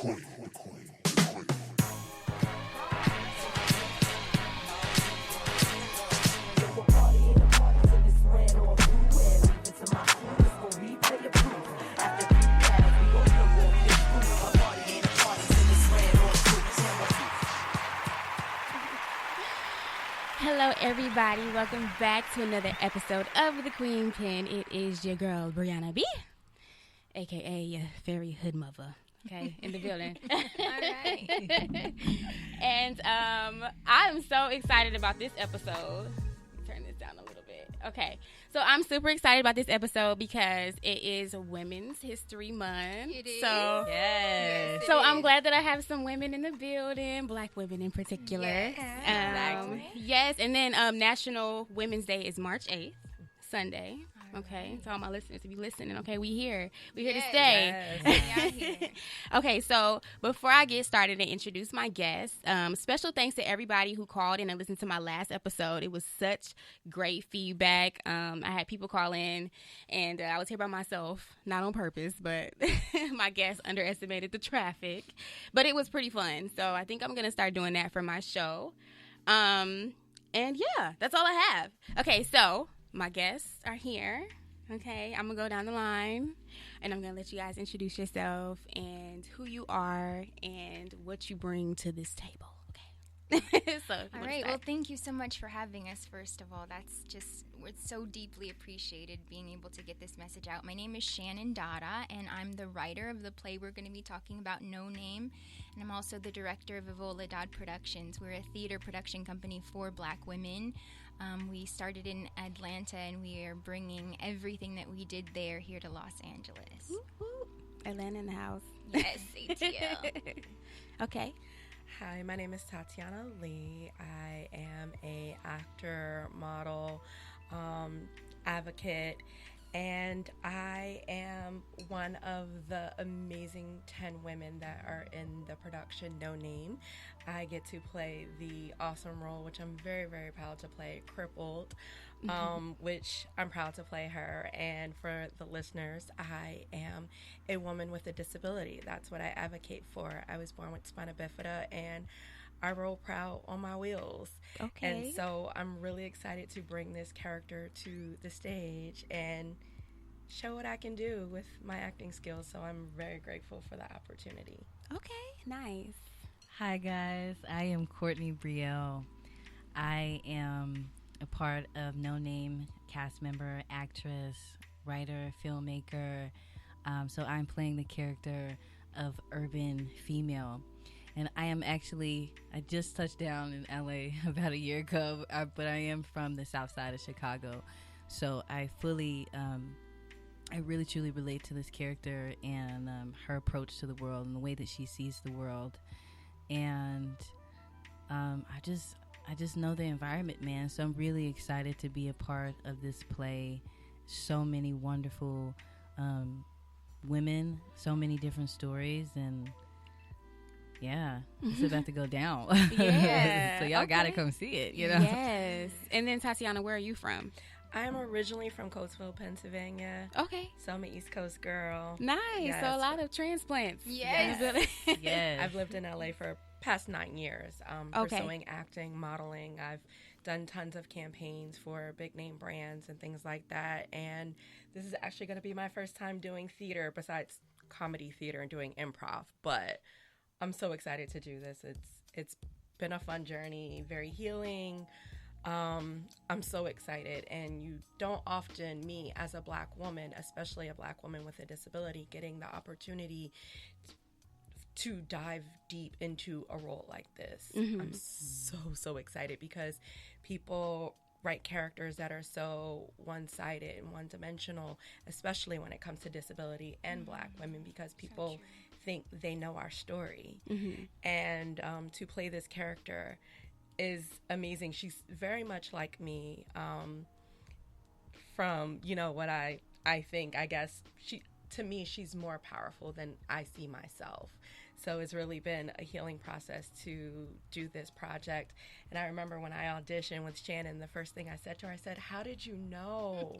Hello, everybody. Welcome back to another episode of The Queen Pen. It is your girl, Brianna B, a.k.a. your fairy hood mother, okay, in the building. All right. And I'm so excited about this episode. Let me turn this down a little bit. Okay, so I'm super excited about this episode because it is Women's History Month. It is. So, Yes, so it I'm is. glad that I have some women in the building, Black women in particular. Yes, exactly. Yes, and then National Women's Day is March 8th, Sunday. Okay, to all my listeners, if you listening, okay, we here to stay. Yes. We are here. Okay, so before I get started and introduce my guests, special thanks to everybody who called in and listened to my last episode. It was such great feedback. I had people call in, and I was here by myself, not on purpose, but my guests underestimated the traffic. But it was pretty fun, so I think I'm going to start doing that for my show. And yeah, that's all I have. Okay, so my guests are here. Okay, I'm going to go down the line, and I'm going to let you guys introduce yourself and who you are and what you bring to this table. Okay. So, All right. Well, thank you so much for having us, first of all. It's so deeply appreciated being able to get this message out. My name is Shannon Dada, and I'm the writer of the play we're going to be talking about, No Name. And I'm also the director of evoladadprouctions. We're a theater production company for Black women. We started in Atlanta, and we are bringing everything that we did there here to Los Angeles. Woo-hoo. Atlanta in the house. Yes, ATL. Okay. Hi, my name is Tatiana Lee. I am a actor, model, advocate, and I am one of the amazing 10 women that are in the production No Name. I get to play the awesome role, which I'm very, very proud to play, Crippled, which I'm proud to play her. And for the listeners, I am a woman with a disability. That's what I advocate for. I was born with spina bifida, and I roll proud on my wheels. Okay. And so I'm really excited to bring this character to the stage and show what I can do with my acting skills. So I'm very grateful for the opportunity. Okay, nice. Hi guys, I am Courtney Brielle. I am a part of No Name, cast member, actress, writer, filmmaker. So I'm playing the character of urban female. And I just touched down in LA about a year ago, but I am from the south side of Chicago. So I really truly relate to this character and her approach to the world and the way that she sees the world. And I just know the environment, man. So I'm really excited to be a part of this play. So many wonderful women, so many different stories, and yeah, it's about to go down. Yeah. So y'all gotta Okay. come see it, you know? Yes. And then, Tatiana, where are you from? I'm originally from Coatesville, Pennsylvania. Okay. So I'm an East Coast girl. Nice. Yes. So a lot of transplants. Yes. Yes. I've lived in LA for past 9 years, Okay. pursuing acting, modeling. I've done tons of campaigns for big name brands and things like that. And this is actually going to be my first time doing theater besides comedy theater and doing improv. But I'm so excited to do this. It's been a fun journey, very healing. I'm so excited, and you don't often meet as a Black woman, especially a Black woman with a disability, getting the opportunity to dive deep into a role like this. I'm so excited because people write characters that are so one-sided and one-dimensional, especially when it comes to disability and Black women, because people think they know our story. And to play this character is amazing. She's very much like me, from, you know, what I think, I guess, to me, she's more powerful than I see myself. So it's really been a healing process to do this project. And I remember when I auditioned with Shannon, the first thing I said to her, I said, how did you know?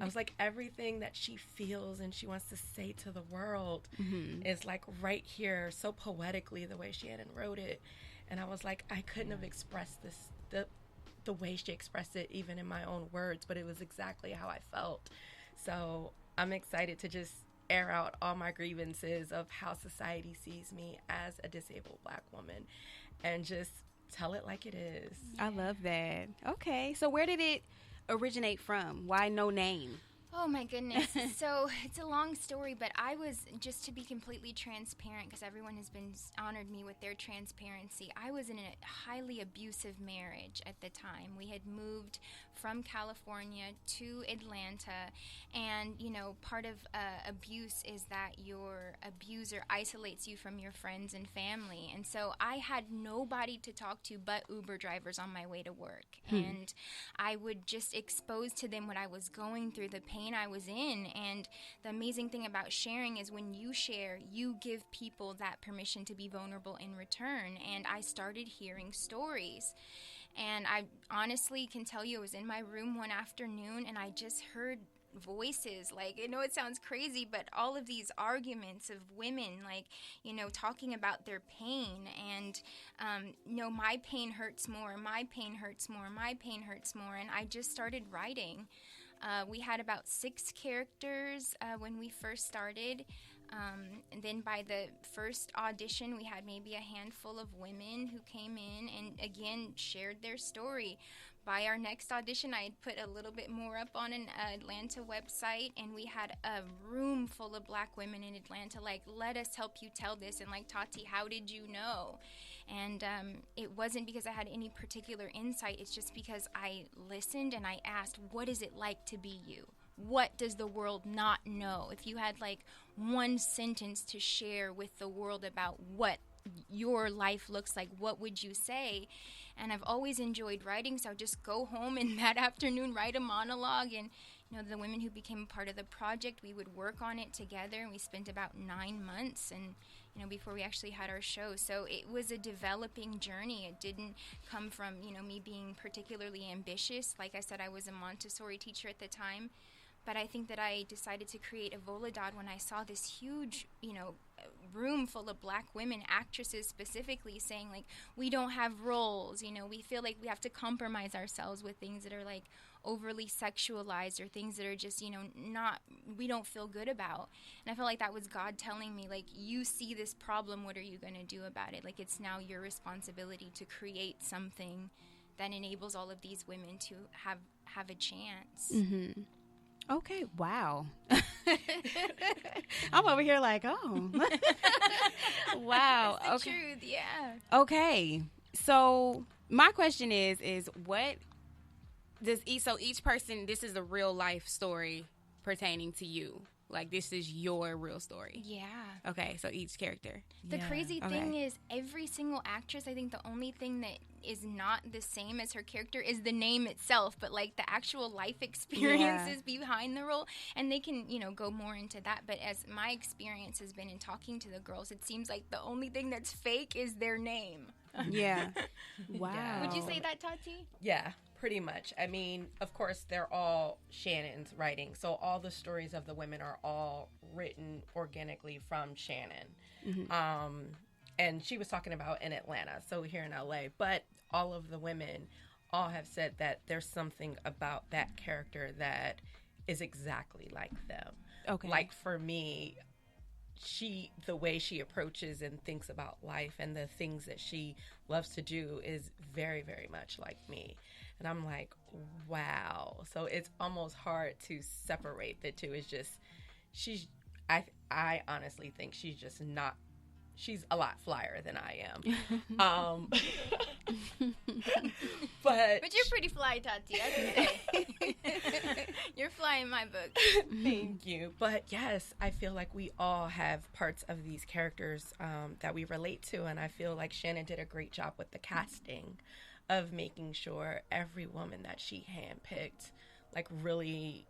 I was like, everything that she feels and she wants to say to the world is like right here, so poetically the way Shannon wrote it. And I was like, I couldn't have expressed this, the way she expressed it even in my own words, but it was exactly how I felt. So I'm excited to just air out all my grievances of how society sees me as a disabled Black woman and just tell it like it is. I love that. Okay, so where did it originate from? Why No Name? Oh my goodness. So it's a long story, but I was, just to be completely transparent, because everyone has been honored me with their transparency, I was in a highly abusive marriage at the time. We had moved from California to Atlanta, and, you know, part of abuse is that your abuser isolates you from your friends and family. And so I had nobody to talk to but Uber drivers on my way to work. And I would just expose to them what I was going through, the pain I was in. And the amazing thing about sharing is when you share, you give people that permission to be vulnerable in return. And I started hearing stories. And I honestly can tell you, I was in my room one afternoon and I just heard voices. Like, I know it sounds crazy, but all of these arguments of women, like, you know, talking about their pain and, no, my pain hurts more, my pain hurts more, my pain hurts more. And I just started writing. We had about 6 characters when we first started. And then by the first audition, we had maybe a handful of women who came in and, again, shared their story. By our next audition, I had put a little bit more up on an Atlanta website, and we had a room full of Black women in Atlanta, like, let us help you tell this. And like, Tati, how did you know? And it wasn't because I had any particular insight. It's just because I listened and I asked, what is it like to be you? What does the world not know? If you had like one sentence to share with the world about what your life looks like, what would you say? And I've always enjoyed writing, so I'd just go home and that afternoon write a monologue. And, you know, the women who became a part of the project, we would work on it together, and we spent about 9 months and, you know, before we actually had our show. So it was a developing journey. It didn't come from, you know, me being particularly ambitious. Like I said, I was a Montessori teacher at the time. But I think that I decided to create Evoladad when I saw this huge, you know, room full of Black women, actresses specifically, saying, like, we don't have roles, you know, we feel like we have to compromise ourselves with things that are, like, overly sexualized or things that are just, you know, not, we don't feel good about. And I felt like that was God telling me, like, you see this problem, what are you going to do about it? Like, it's now your responsibility to create something that enables all of these women to have a chance. Mm-hmm. Okay, wow. I'm over here like, oh. Wow. That's the truth, yeah. Okay. So my question is what does each person, this is a real life story pertaining to you. Like, this is your real story. Yeah. Okay, so each character. The crazy thing is, every single actress, I think the only thing that is not the same as her character is the name itself, but like the actual life experiences behind the role. And they can, you know, go more into that. But as my experience has been in talking to the girls, it seems like the only thing that's fake is their name. Yeah. Wow. Yeah. Would you say that, Tati? Yeah, pretty much. I mean, of course, they're all Shannon's writing. So all the stories of the women are all written organically from Shannon. Mm-hmm. And she was talking about in Atlanta, so here in LA. But all of the women all have said that there's something about that character that is exactly like them. Okay. Like, for me, the way she approaches and thinks about life and the things that she loves to do is very, very much like me. And I'm like, wow. So it's almost hard to separate the two. It's just, I honestly think she's just not, she's a lot flyer than I am. But you're pretty fly, Tati, I would say. You're fly in my book. Thank you. But yes, I feel like we all have parts of these characters that we relate to, and I feel like Shannon did a great job with the casting of making sure every woman that she handpicked, like, really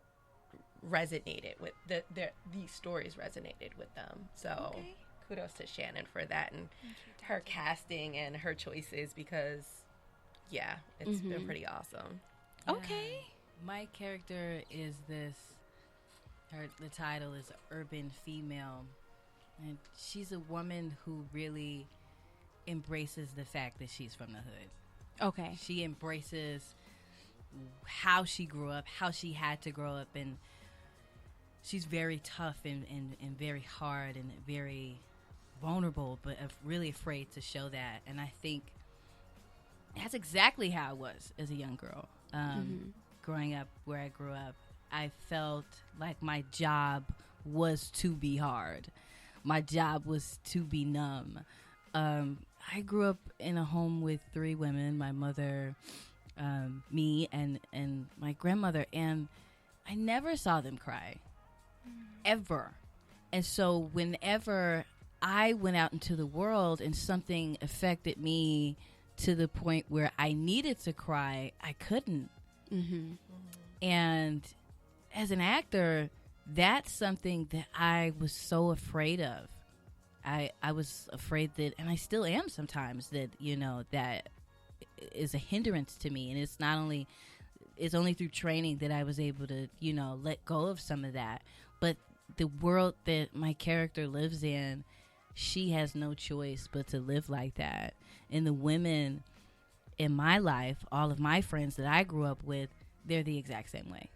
resonated with these stories resonated with them. So kudos to Shannon for that and her casting and her choices because, yeah, it's been pretty awesome. Okay. My character is the title is Urban Female. And she's a woman who really embraces the fact that she's from the hood. Okay. She embraces how she grew up, how she had to grow up, and she's very tough and very hard and very vulnerable, but really afraid to show that. And I think that's exactly how I was as a young girl. Growing up where I grew up, I felt like my job was to be hard. My job was to be numb. I grew up in a home with 3 women, my mother, me, and my grandmother, and I never saw them cry, ever. And so whenever I went out into the world and something affected me to the point where I needed to cry, I couldn't. And as an actor, that's something that I was so afraid of. I was afraid that, and I still am sometimes, that, that is a hindrance to me. And it's only through training that I was able to, let go of some of that. But the world that my character lives in, she has no choice but to live like that. And the women in my life, all of my friends that I grew up with, they're the exact same way.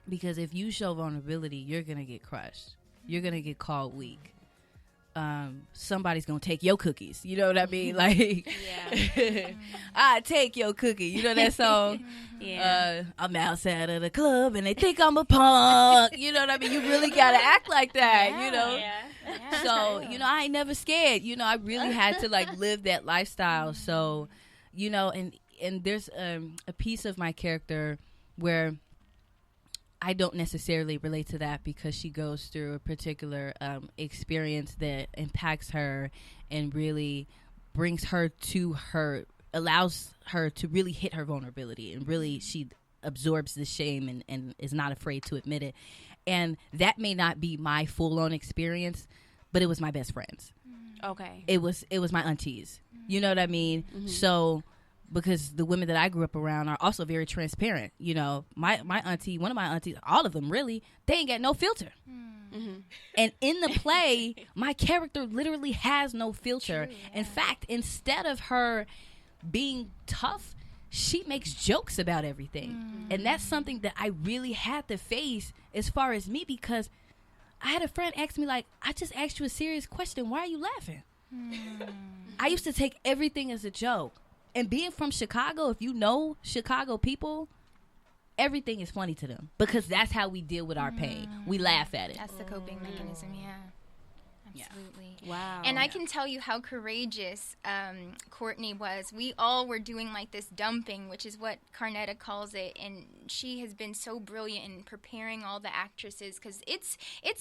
Because if you show vulnerability, you're going to get crushed. You're going to get called weak. Somebody's going to take your cookies. You know what I mean? Like, I take your cookie. You know that song? I'm outside of the club and they think I'm a punk. You know what I mean? You really got to act like that, So, I ain't never scared. I really had to live that lifestyle. So, and there's a piece of my character where I don't necessarily relate to that because she goes through a particular experience that impacts her and really brings her to allows her to really hit her vulnerability, and really she absorbs the shame and is not afraid to admit it. And that may not be my full-on experience, but it was my best friends. Okay. It was my aunties. You know what I mean? So, because the women that I grew up around are also very transparent. My auntie, one of my aunties, all of them really, they ain't got no filter. And in the play, my character literally has no filter. True, yeah. In fact, instead of her being tough, she makes jokes about everything. And that's something that I really had to face as far as me, because I had a friend ask me, I just asked you a serious question. Why are you laughing? I used to take everything as a joke. And being from Chicago, if you know Chicago people, everything is funny to them because that's how we deal with our pain. We laugh at it. That's the coping mechanism, Absolutely. Wow. And I can tell you how courageous Courtney was. We all were doing this dumping, which is what Carnetta calls it, and she has been so brilliant in preparing all the actresses, because it's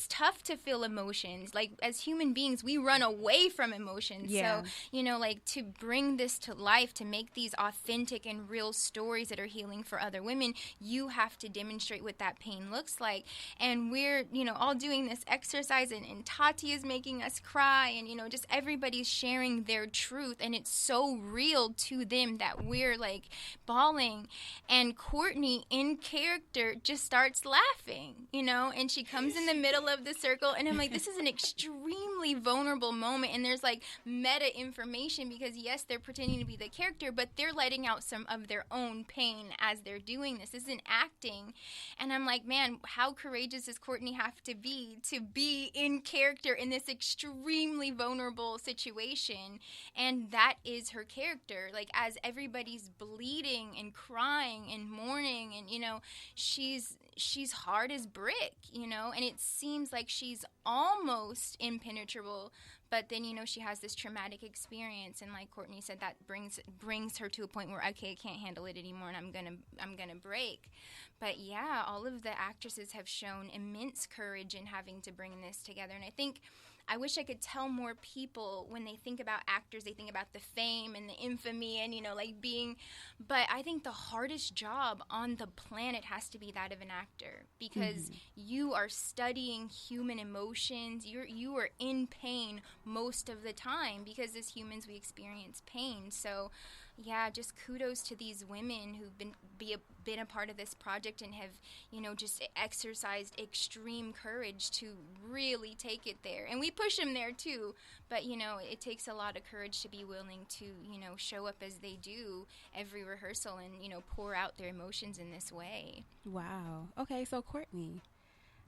tough to feel emotions. As human beings, we run away from emotions. Yeah. So, to bring this to life, to make these authentic and real stories that are healing for other women, you have to demonstrate what that pain looks like. And we're, all doing this exercise, and Tati is making us cry, and just everybody's sharing their truth, and it's so real to them that we're bawling. And Courtney in character just starts laughing, and she comes in the middle of the circle, and I'm like, this is an extremely vulnerable moment. And there's meta information, because yes, they're pretending to be the character, but they're letting out some of their own pain as they're doing this. This isn't acting. And I'm like, man, how courageous does Courtney have to be in character in this extremely vulnerable situation? And that is her character. As everybody's bleeding and crying and mourning, and she's hard as brick, and it seems like she's almost impenetrable, but then she has this traumatic experience, and like Courtney said, that brings her to a point where, okay, I can't handle it anymore, and I'm gonna break. But yeah, all of the actresses have shown immense courage in having to bring this together, and I think I wish I could tell more people when they think about actors, they think about the fame and the infamy and, like being, but I think the hardest job on the planet has to be that of an actor, because you are studying human emotions. You are in pain most of the time, because as humans we experience pain. So yeah, just kudos to these women who've been a part of this project and have, just exercised extreme courage to really take it there. And we push them there too, but it takes a lot of courage to be willing to, show up as they do every rehearsal and, pour out their emotions in this way. Wow. Okay, so Courtney,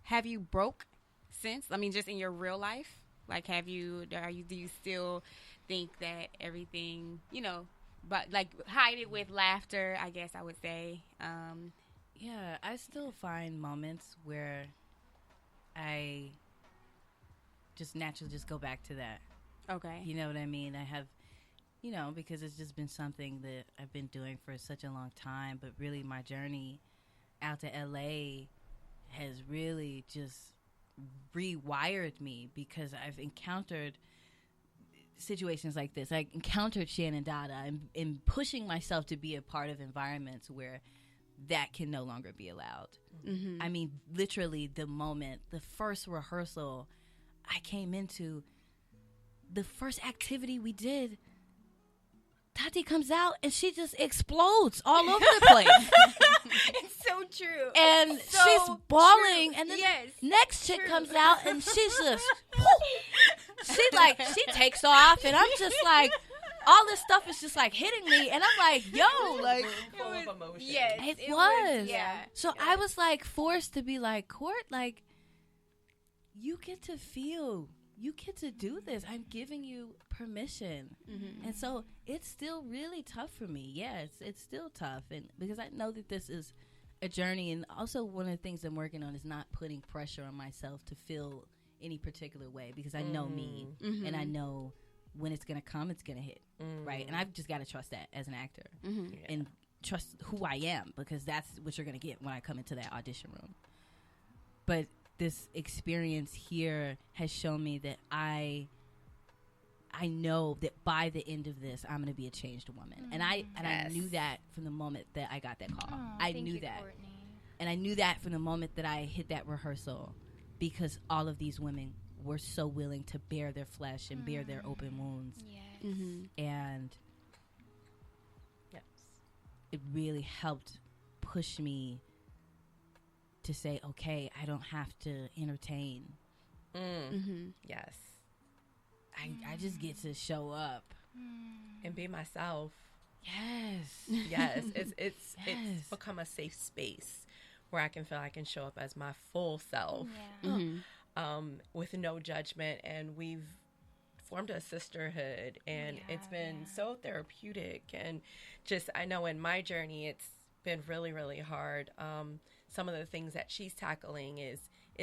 have you broke since? I mean, just in your real life? Like, do you still think that everything, but like hide it with laughter, I guess I would say. Yeah, I still find moments where I just naturally just go back to that. Okay. You know what I mean? I have, because it's just been something that I've been doing for such a long time, but really my journey out to LA has really just rewired me, because I've encountered situations like this. I encountered Shannon Dada and pushing myself to be a part of environments where that can no longer be allowed. I mean, literally the first rehearsal I came into, the first activity we did, Tati comes out and she just explodes all over the place. It's so true. And so she's bawling, true. and then Yes, the next chick true. comes out and she's just, she takes off, and I'm just like, all this stuff is just like hitting me, and I'm like, yo, like, full of emotion. Yes, it was. Yeah. So I was like forced to be like, Court, like, you get to feel, you get to do this. I'm giving you permission. And so it's still really tough for me. Yeah, it's still tough, and because I know that this is a journey, and also one of the things I'm working on is not putting pressure on myself to feel any particular way, because I know me, and I know when it's gonna come, it's gonna hit, right? And I've just got to trust that as an actor, and trust who I am, because that's what you're gonna get when I come into that audition room. But this experience here has shown me that I know that by the end of this, I'm gonna be a changed woman, and I knew that from the moment that I got that call. I knew that, Courtney. and I knew that from the moment that I hit that rehearsal, because all of these women were so willing to bare their flesh and bare their open wounds. Yes. And it really helped push me to say, okay, I don't have to entertain. Yes. I just get to show up And be myself. Yes. Yes. It's Yes. become a safe space where I can feel I can show up as my full self. With no judgment, and we've formed a sisterhood, and it's been so therapeutic. And just, I know in my journey it's been really, really hard. Some of the things that she's tackling is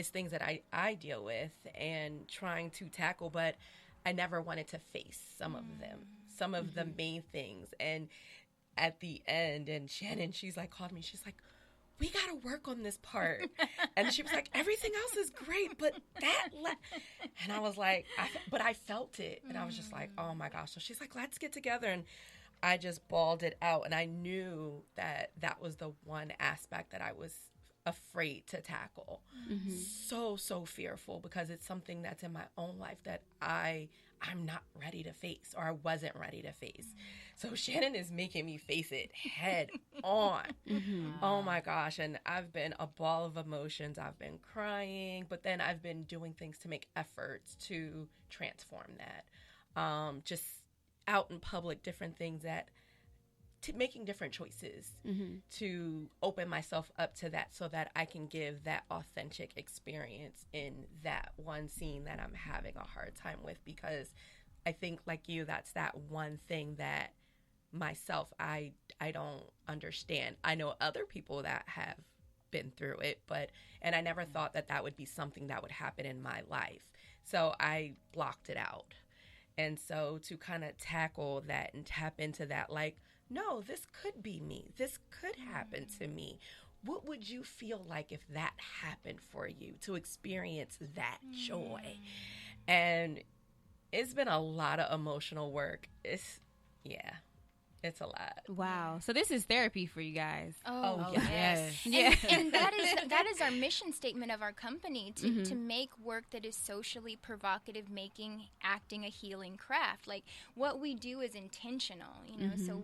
things that I deal with and trying to tackle, but I never wanted to face some of them, some of the main things. And at the end, and Shannon, she's like, called me, she's like, we got to work on this part. And she was like, everything else is great, but that, and I was like, but I felt it. And I was just like, oh my gosh. So she's like, let's get together. And I just bawled it out. And I knew that that was the one aspect that I was afraid to tackle. So fearful, because it's something that's in my own life that I'm not ready to face, or I wasn't ready to face. So Shannon is making me face it head on. Oh my gosh. And I've been a ball of emotions. I've been crying, but then I've been doing things to make efforts to transform that. Just out in public, different things making different choices to open myself up to that, so that I can give that authentic experience in that one scene that I'm having a hard time with. Because I think, like you, that's that one thing that myself, I don't understand. I know other people that have been through it, and I never thought that would be something that would happen in my life. So I blocked it out. And so to kind of tackle that and tap into that, like, no, this could be me. This could happen to me. What would you feel like if that happened for you, to experience that joy? And it's been a lot of emotional work. It's a lot. Wow. So this is therapy for you guys. Oh, yes. Yeah. And that is our mission statement of our company, to make work that is socially provocative, making acting a healing craft. Like, what we do is intentional, you know. So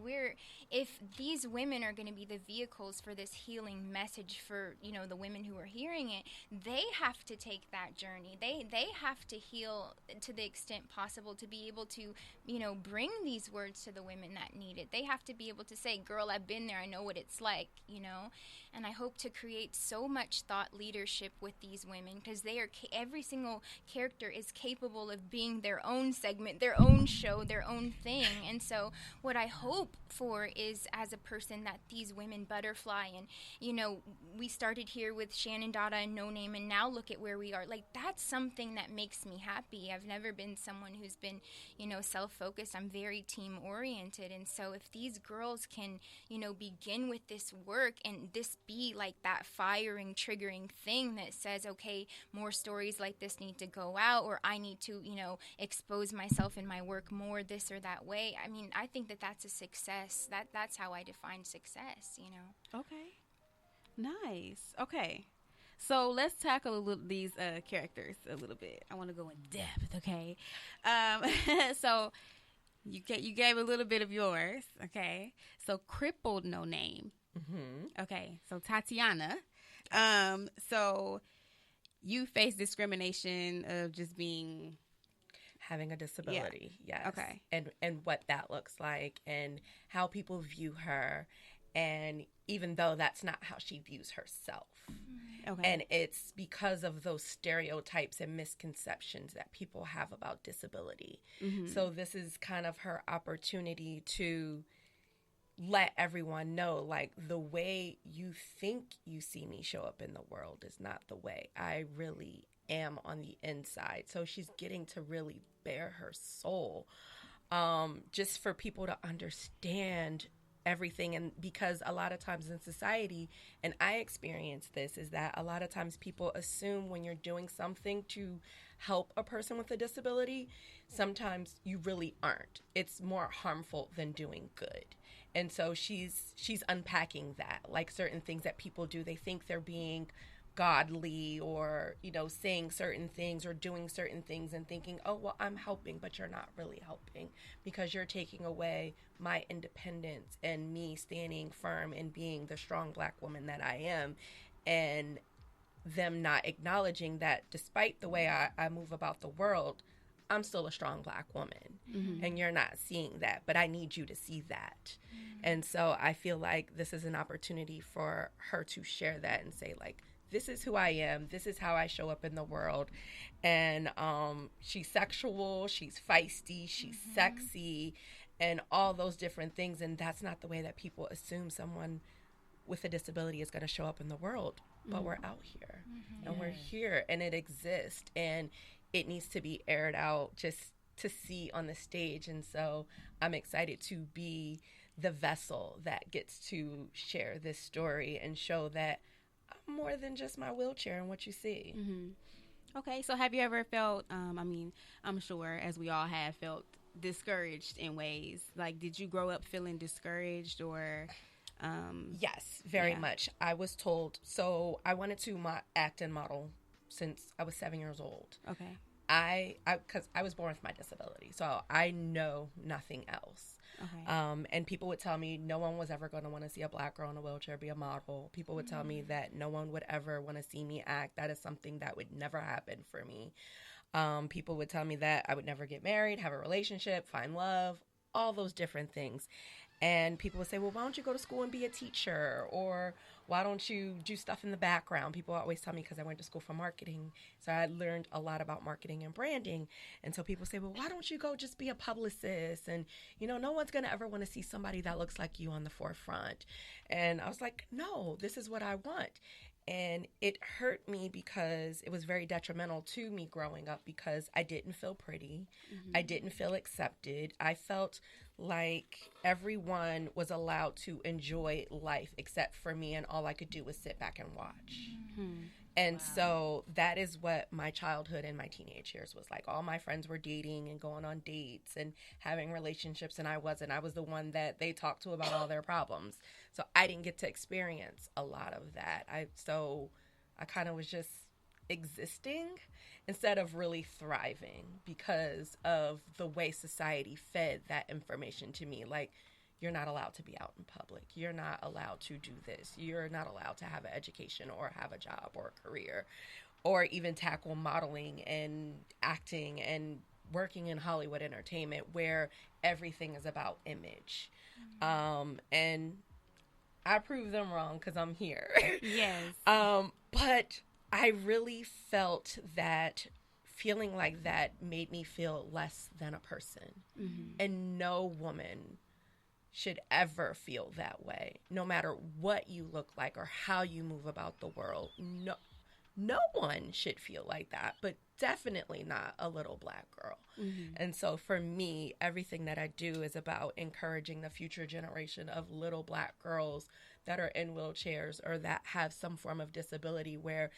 if these women are going to be the vehicles for this healing message for, you know, the women who are hearing it, they have to take that journey. They have to heal to the extent possible to be able to, you know, bring these words to the women that need it. They have to be able to say, girl, I've been there. I know what it's like, you know. And I hope to create so much thought leadership with these women, because they are every single character is capable of being their own segment, their own show, their own thing. And so what I hope for is, as a person, that these women butterfly. And, you know, we started here with Shannon Dada and No Name, and now look at where we are. Like, that's something that makes me happy. I've never been someone who's been, you know, self-focused. I'm very team-oriented. And so if these girls can, you know, begin with this work and this be like that firing, triggering thing that says, okay, more stories like this need to go out, or I need to, you know, expose myself in my work more this or that way. I mean, I think that that's a success. That's how I define success, you know. Okay. Nice. Okay. So let's tackle these characters a little bit. I want to go in depth, okay? So you gave a little bit of yours, okay? So crippled No Name. Okay, so Tatiana. So you face discrimination of just being... Having a disability, yes. Okay. And what that looks like and how people view her. And even though that's not how she views herself. Okay. And it's because of those stereotypes and misconceptions that people have about disability. So this is kind of her opportunity to let everyone know, like, the way you think you see me show up in the world is not the way I really am on the inside. So she's getting to really bare her soul, just for people to understand everything. And because a lot of times in society, and I experience this, is that a lot of times people assume when you're doing something to help a person with a disability, sometimes you really aren't. It's more harmful than doing good. And so she's unpacking that, like certain things that people do. They think they're being godly, or, you know, saying certain things or doing certain things and thinking, oh, well, I'm helping, but you're not really helping, because you're taking away my independence and me standing firm and being the strong Black woman that I am. And them not acknowledging that despite the way I move about the world, I'm still a strong Black woman. And you're not seeing that, but I need you to see that. And so I feel like this is an opportunity for her to share that and say, like, this is who I am. This is how I show up in the world. And she's sexual, she's feisty, she's sexy, and all those different things. And that's not the way that people assume someone with a disability is going to show up in the world. But we're out here, and we're here, and it exists, and it needs to be aired out just to see on the stage. And so I'm excited to be the vessel that gets to share this story and show that I'm more than just my wheelchair and what you see. Okay, so have you ever felt, I mean, I'm sure, as we all have, felt discouraged in ways? Like, did you grow up feeling discouraged, or... Yes, very much. I was told, so I wanted to act and model since I was 7 years old. Okay. Because I was born with my disability, so I know nothing else. Okay. And people would tell me no one was ever going to want to see a Black girl in a wheelchair be a model. People would tell me that no one would ever want to see me act. That is something that would never happen for me. People would tell me that I would never get married, have a relationship, find love, all those different things. And people would say, well, why don't you go to school and be a teacher? Or why don't you do stuff in the background? People always tell me, because I went to school for marketing, so I learned a lot about marketing and branding. And so people say, well, why don't you go just be a publicist? And, you know, no one's going to ever want to see somebody that looks like you on the forefront. And I was like, no, this is what I want. And it hurt me because it was very detrimental to me growing up, because I didn't feel pretty. I didn't feel accepted. I felt like everyone was allowed to enjoy life except for me, and all I could do was sit back and watch. And so that is what my childhood and my teenage years was like. All my friends were dating and going on dates and having relationships, and I wasn't. I was the one that they talked to about all their problems. So I didn't get to experience a lot of that. So I kind of was just existing instead of really thriving because of the way society fed that information to me. Like, you're not allowed to be out in public. You're not allowed to do this. You're not allowed to have an education or have a job or a career or even tackle modeling and acting and working in Hollywood entertainment where everything is about image. And I proved them wrong because I'm here. Yes. But I really felt that feeling like that made me feel less than a person. And no woman should ever feel that way, no matter what you look like or how you move about the world. No one should feel like that, but definitely not a little Black girl. And so for me, everything that I do is about encouraging the future generation of little Black girls that are in wheelchairs or that have some form of disability, where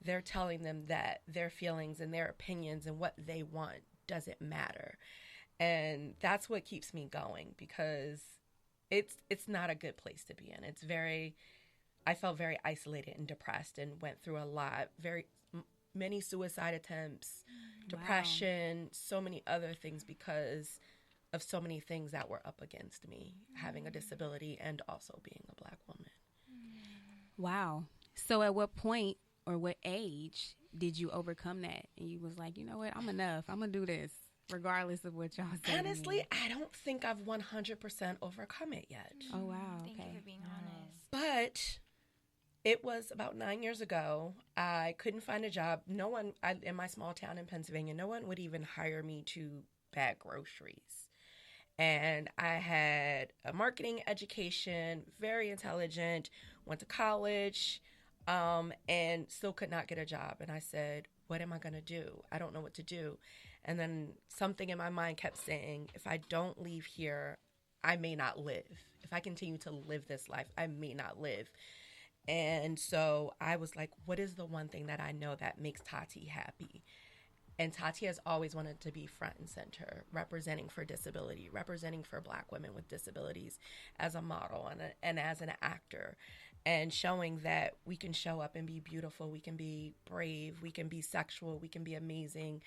they're telling them that their feelings and their opinions and what they want doesn't matter. And that's what keeps me going, because it's not a good place to be in. I felt very isolated and depressed and went through a lot, many suicide attempts, depression, so many other things because of so many things that were up against me, having a disability and also being a Black woman. Wow. So at what point or what age did you overcome that? And you was like, you know what, I'm enough. I'm going to do this regardless of what y'all say. Honestly, I don't think I've 100% overcome it yet. Oh, wow. Thank you for being honest. But it was about 9 years ago. I couldn't find a job. No one, in my small town in Pennsylvania, no one would even hire me to bag groceries. And I had a marketing education, very intelligent, went to college, and still could not get a job. And I said, what am I going to do? I don't know what to do. And then something in my mind kept saying, if I don't leave here, I may not live. If I continue to live this life, I may not live. And so I was like, what is the one thing that I know that makes Tati happy? And Tati has always wanted to be front and center, representing for disability, representing for Black women with disabilities as a model and as an actor, and showing that we can show up and be beautiful, we can be brave, we can be sexual, we can be amazing,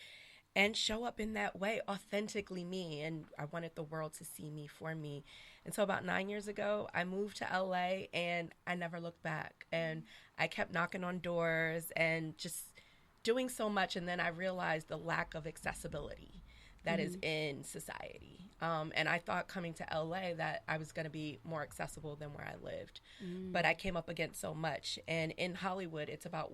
and show up in that way, authentically me. And I wanted the world to see me for me. And so about 9 years ago, I moved to LA and I never looked back. And I kept knocking on doors and just doing so much. And then I realized the lack of accessibility that is in society. And I thought coming to LA that I was going to be more accessible than where I lived. But I came up against so much. And in Hollywood, it's about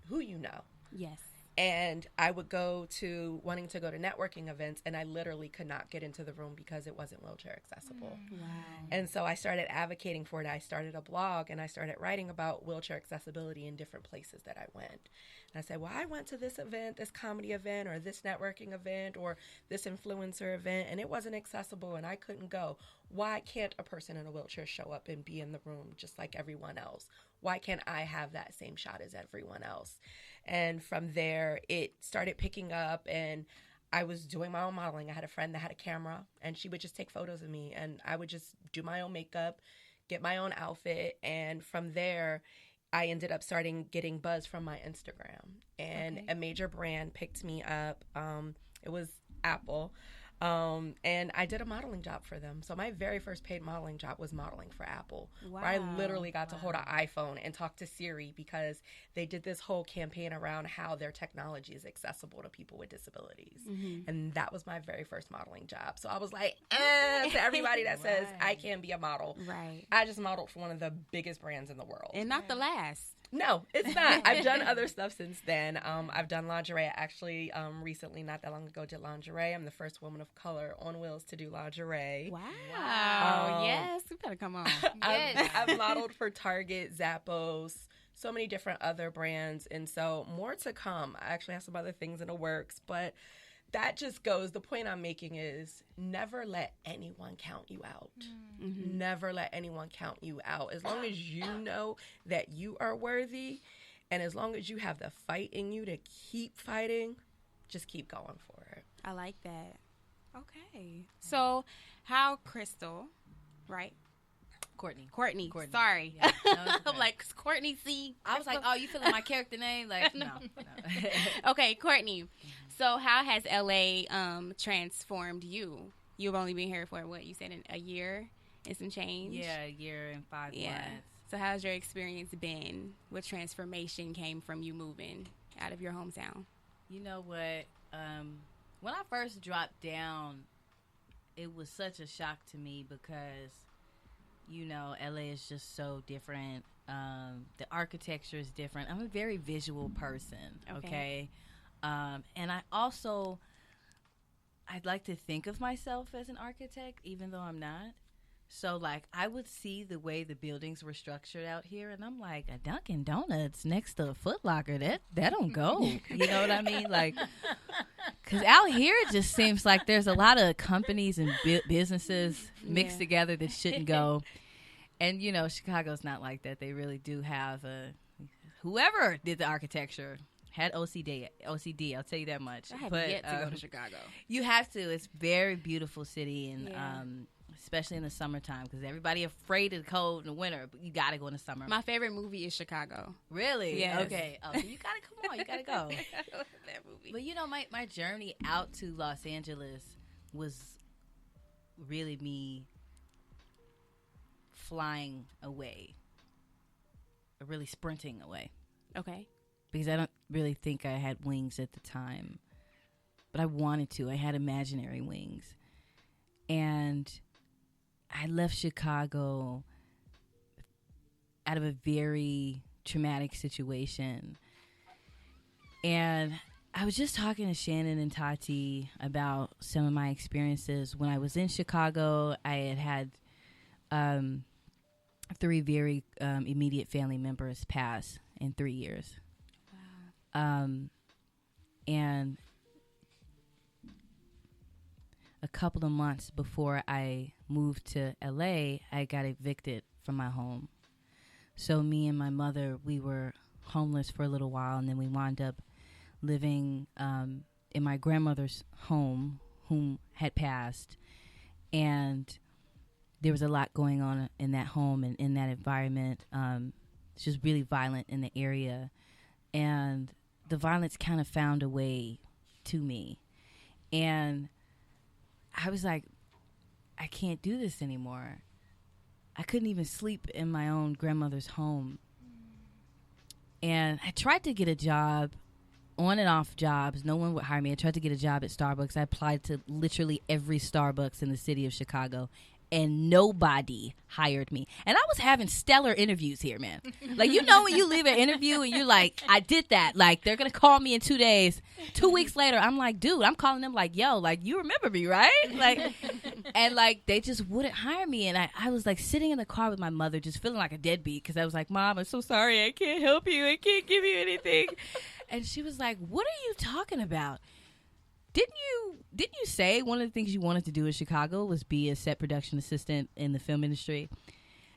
who you know. Yes. And I would go to wanting to go to networking events, and I literally could not get into the room because it wasn't wheelchair accessible. Wow. And so I started advocating for it. I started a blog, and I started writing about wheelchair accessibility in different places that I went. And I said, well, I went to this event, this comedy event, or this networking event, or this influencer event, and it wasn't accessible, and I couldn't go. Why can't a person in a wheelchair show up and be in the room just like everyone else? Why can't I have that same shot as everyone else? And from there, it started picking up, and I was doing my own modeling. I had a friend that had a camera, and she would just take photos of me, and I would just do my own makeup, get my own outfit, and from there, I ended up getting buzz from my Instagram, and a major brand picked me up. It was Apple. And I did a modeling job for them. So my very first paid modeling job was modeling for Apple, where I literally got to hold an iPhone and talk to Siri, because they did this whole campaign around how their technology is accessible to people with disabilities. And that was my very first modeling job. So I was like, to everybody that says I can be a model. Right. I just modeled for one of the biggest brands in the world. And not the last. No, it's not. I've done other stuff since then. I've done lingerie. I actually recently, not that long ago, did lingerie. I'm the first woman of color on wheels to do lingerie. Wow. Yes, you better come on. I've modeled for Target, Zappos, so many different other brands. And so more to come. I actually have some other things in the works, but that just goes, the point I'm making is never let anyone count you out. Never let anyone count you out. As long as you know that you are worthy And as long as you have the fight in you to keep fighting, just keep going for it. I like that. Okay. So how Crystal, right? Courtney. Sorry. Yeah. No, it's I'm okay. like, Courtney C. I was like, oh, you feeling my character name? Like, no. Okay, Courtney. So how has LA transformed you? You've only been here for what you said, a year and some change. Yeah, a year and 5 months. So how's your experience been? What transformation came from you moving out of your hometown? You know what? When I first dropped down, it was such a shock to me because, you know, LA is just so different. The architecture is different. I'm a very visual person, okay? And I'd like to think of myself as an architect, even though I'm not. So, like, I would see the way the buildings were structured out here, and I'm like, a Dunkin' Donuts next to a Foot Locker, that don't go. You know what I mean? Like, because out here it just seems like there's a lot of companies and businesses mixed together that shouldn't go. And, you know, Chicago's not like that. They really do have whoever did the architecture had OCD, I'll tell you that much. I have yet to go to Chicago. You have to. It's a very beautiful city, and especially in the summertime, because everybody afraid of the cold in the winter, but you got to go in the summer. My favorite movie is Chicago. Really? Yes. Okay. Oh, so you got to come on. You got to go. I love that movie. But, you know, my journey out to Los Angeles was really me flying away, or really sprinting away. Okay. Because I don't really think I had wings at the time. But I wanted to. I had imaginary wings. And I left Chicago out of a very traumatic situation. And I was just talking to Shannon and Tati about some of my experiences. When I was in Chicago, I had 3 very immediate family members pass in 3 years. And a couple of months before I moved to LA, I got evicted from my home. So me and my mother, we were homeless for a little while, and then we wound up living in my grandmother's home, whom had passed. And there was a lot going on in that home and in that environment. It's just really violent in the area. And the violence kind of found a way to me. And I was like, I can't do this anymore. I couldn't even sleep in my own grandmother's home. And I tried to get a job, on and off jobs. No one would hire me. I tried to get a job at Starbucks. I applied to literally every Starbucks in the city of Chicago, and nobody hired me. And I was having stellar interviews here, man. Like, you know when you leave an interview and you're like, I did that. Like, they're going to call me in 2 days. 2 weeks later, I'm like, dude, I'm calling them like, yo, like, you remember me, right? Like, and, like, they just wouldn't hire me. And I was, like, sitting in the car with my mother just feeling like a deadbeat because I was like, Mom, I'm so sorry. I can't help you. I can't give you anything. And she was like, what are you talking about? Didn't you say one of the things you wanted to do in Chicago was be a set production assistant in the film industry?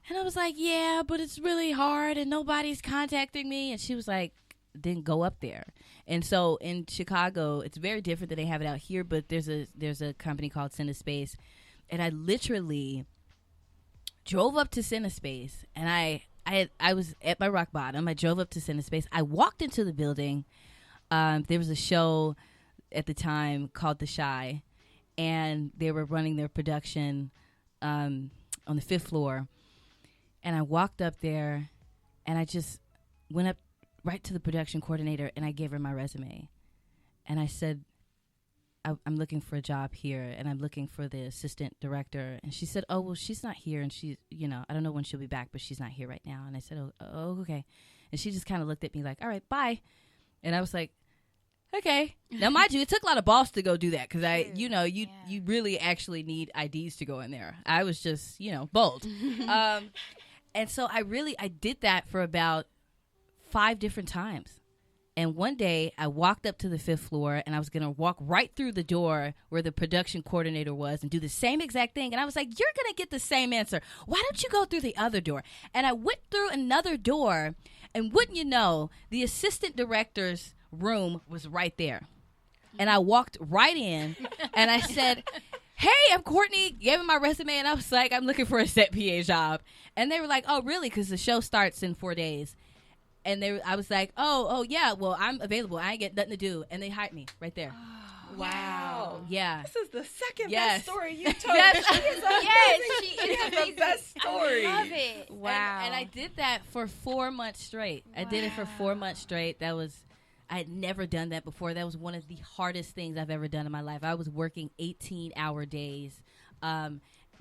And I was like, yeah, but it's really hard and nobody's contacting me. And she was like, then go up there. And so in Chicago, it's very different than they have it out here, but there's a company called Cinespace. And I literally drove up to Cinespace, and I was at my rock bottom. I drove up to Cinespace. I walked into the building. There was a show at the time called The Chi, and they were running their production on the 5th floor. And I walked up there, and I just went up right to the production coordinator, and I gave her my resume. And I said, I'm looking for a job here, and I'm looking for the assistant director. And she said, oh, well, she's not here, and she's, I don't know when she'll be back, but she's not here right now. And I said, oh, okay. And she just kind of looked at me like, all right, bye. And I was like, okay. Now, mind you, it took a lot of balls to go do that because you really actually need IDs to go in there. I was just, bold. And so I did that for about 5 different times. And one day I walked up to the 5th floor, and I was going to walk right through the door where the production coordinator was and do the same exact thing. And I was like, you're going to get the same answer. Why don't you go through the other door? And I went through another door, And wouldn't you know, the assistant director's room was right there. And I walked right in, and I said, hey, I'm Courtney. Gave him my resume, and I was like, I'm looking for a set PA job. And they were like, oh, really? Because the show starts in 4 days. And I was like, oh, yeah, well, I'm available. I ain't get nothing to do. And they hired me right there. Wow. Yeah. This is the second Yes. best story you told. Yes. She is amazing. Yes, she She is has the amazing. best story. I love it. Wow. And I did that for 4 months straight. I did it for 4 months straight. I had never done that before. That was one of the hardest things I've ever done in my life. I was working 18-hour days.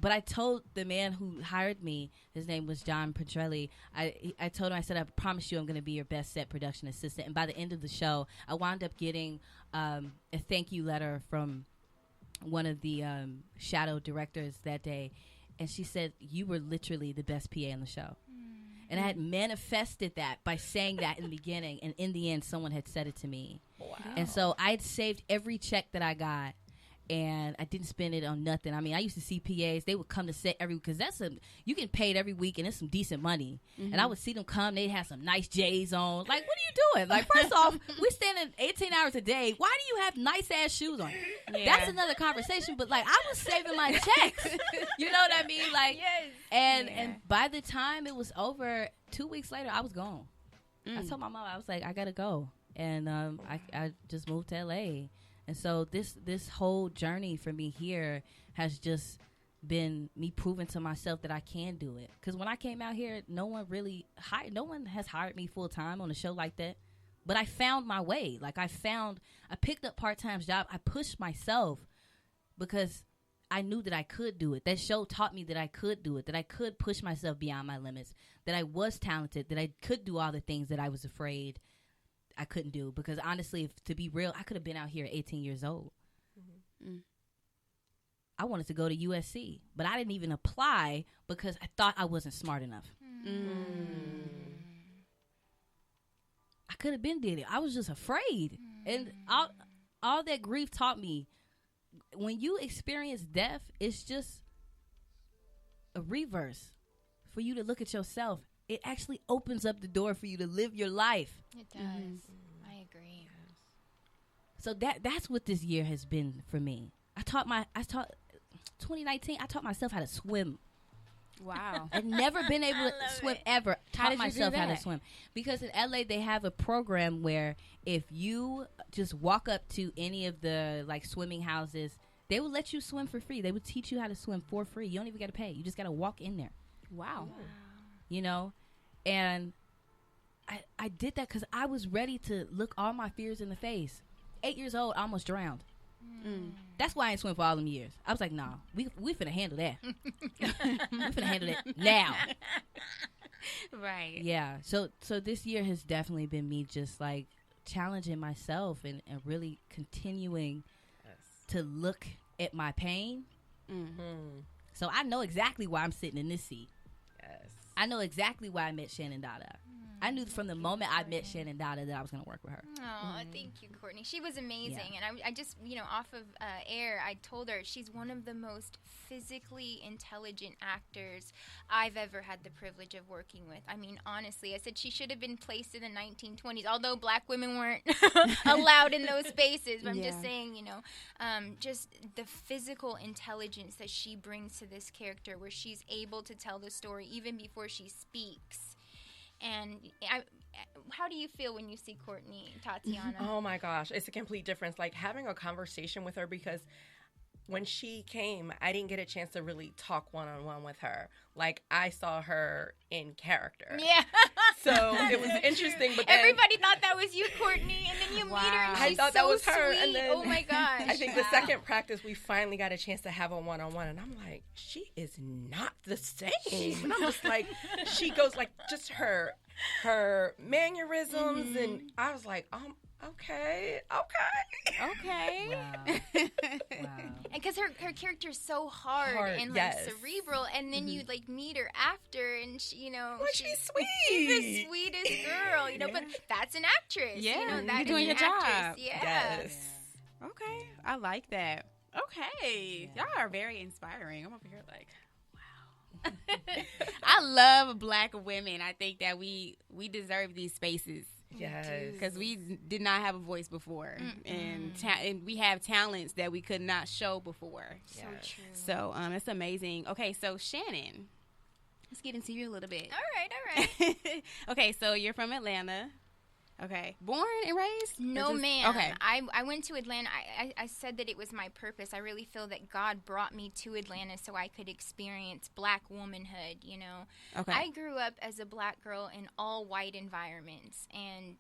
But I told the man who hired me, his name was John Petrelli, I told him, I said, I promise you I'm going to be your best set production assistant. And by the end of the show, I wound up getting a thank you letter from one of the shadow directors that day. And she said, you were literally the best PA on the show. And I had manifested that by saying that in the beginning. And in the end, someone had said it to me. Wow. And so I had saved every check that I got. And I didn't spend it on nothing. I mean, I used to see PAs. They would come to set every week because you get paid every week, and it's some decent money. And I would see them come. They'd have some nice J's on. Like, what are you doing? Like, first off, we're standing 18 hours a day. Why do you have nice-ass shoes on? Yeah. That's another conversation. But, like, I was saving my checks. You know what I mean? Like, Yes. And by the time it was over, 2 weeks later, I was gone. I told my mom, I was like, I got to go. And I just moved to L.A., and so this whole journey for me here has just been me proving to myself that I can do it. Because when I came out here, no one has hired me full time on a show like that. But I found my way. Like I picked up part-time job. I pushed myself because I knew that I could do it. That show taught me that I could do it, that I could push myself beyond my limits, that I was talented, that I could do all the things that I was afraid I couldn't do. Because honestly, to be real, I could have been out here at 18 years old. I wanted to go to USC, but I didn't even apply because I thought I wasn't smart enough. I could have been did it. I was just afraid. And all that grief taught me, when you experience death, it's just a reverse for you to look at yourself. It actually opens up the door for you to live your life. It does. I agree. So that's what this year has been for me. 2019, I taught myself how to swim. Wow. I'd never been able to swim ever. How Taught did you do myself how to that? swim. Because in LA, they have a program where if you just walk up to any of the like swimming houses, they will let you swim for free. They would teach you how to swim for free. You don't even got to pay. You just got to walk in there. Wow. You know? And I did that because I was ready to look all my fears in the face. 8 years old, I almost drowned. That's why I ain't swim for all them years. I was like, nah, we finna handle that. We finna handle that now. Right. Yeah. So this year has definitely been me just like challenging myself and really continuing to look at my pain. So I know exactly why I'm sitting in this seat. Yes. I know exactly why I met Shannon Dada. I knew from the moment I met Shannon Dada that I was going to work with her. Oh, thank you, Courtney. She was amazing. Yeah. And I just, off of air, I told her she's one of the most physically intelligent actors I've ever had the privilege of working with. I mean, honestly, I said she should have been placed in the 1920s, although black women weren't allowed in those spaces. But I'm just saying, just the physical intelligence that she brings to this character where she's able to tell the story even before she speaks. And how do you feel when you see Courtney, Tatiana? Oh my gosh, it's a complete difference. Like having a conversation with her, because when she came, I didn't get a chance to really talk one-on-one with her. Like I saw her in character. Yeah. So it was interesting, but then Everybody thought that was you, Courtney, and then you meet her and I she's thought so that was her, sweet. and then Oh my gosh. I think the second practice we finally got a chance to have a one-on-one, and I'm like, she is not the same. And I'm just like, she goes like just her mannerisms, and I was like, okay. Wow. And because her character is so hard and like yes. cerebral, and then you like meet her after, and she, She's sweet. She's the sweetest girl, But that's an actress. Yeah, that you're is doing an your actress. job. Yeah. Yes. Okay. I like that. Okay. Y'all are very inspiring. I'm over here like, wow. I love Black women. I think that we deserve these spaces. Yes. Because we did not have a voice before, and we have talents that we could not show before. So true. So it's amazing. Okay, so Shannon, let's get into you a little bit. All right. Okay, so you're from Atlanta. Okay. Born and raised? No, ma'am. Okay. I went to Atlanta. I said that it was my purpose. I really feel that God brought me to Atlanta so I could experience Black womanhood, you know. Okay. I grew up as a Black girl in all white environments. And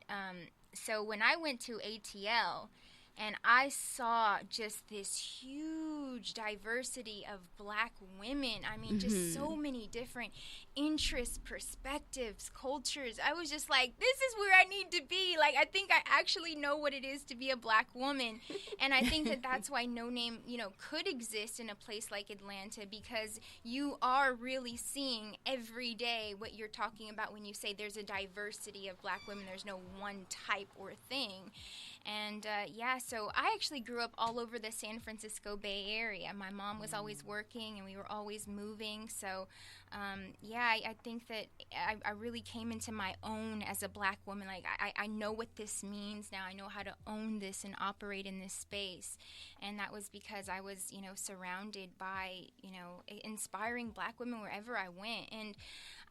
so when I went to ATL and I saw just this huge diversity of Black women, I mean, just so many different interests, perspectives, cultures. I was just like, this is where I need to be. Like, I think I actually know what it is to be a Black woman. And I think that that's why No Name, you know, could exist in a place like Atlanta, because you are really seeing every day what you're talking about when you say there's a diversity of Black women. There's no one type or thing. And, so I actually grew up all over the San Francisco Bay Area. My mom was always working, and we were always moving. So, I think that I really came into my own as a Black woman. Like, I know what this means now. I know how to own this and operate in this space. And that was because I was, you know, surrounded by, you know, inspiring Black women wherever I went. And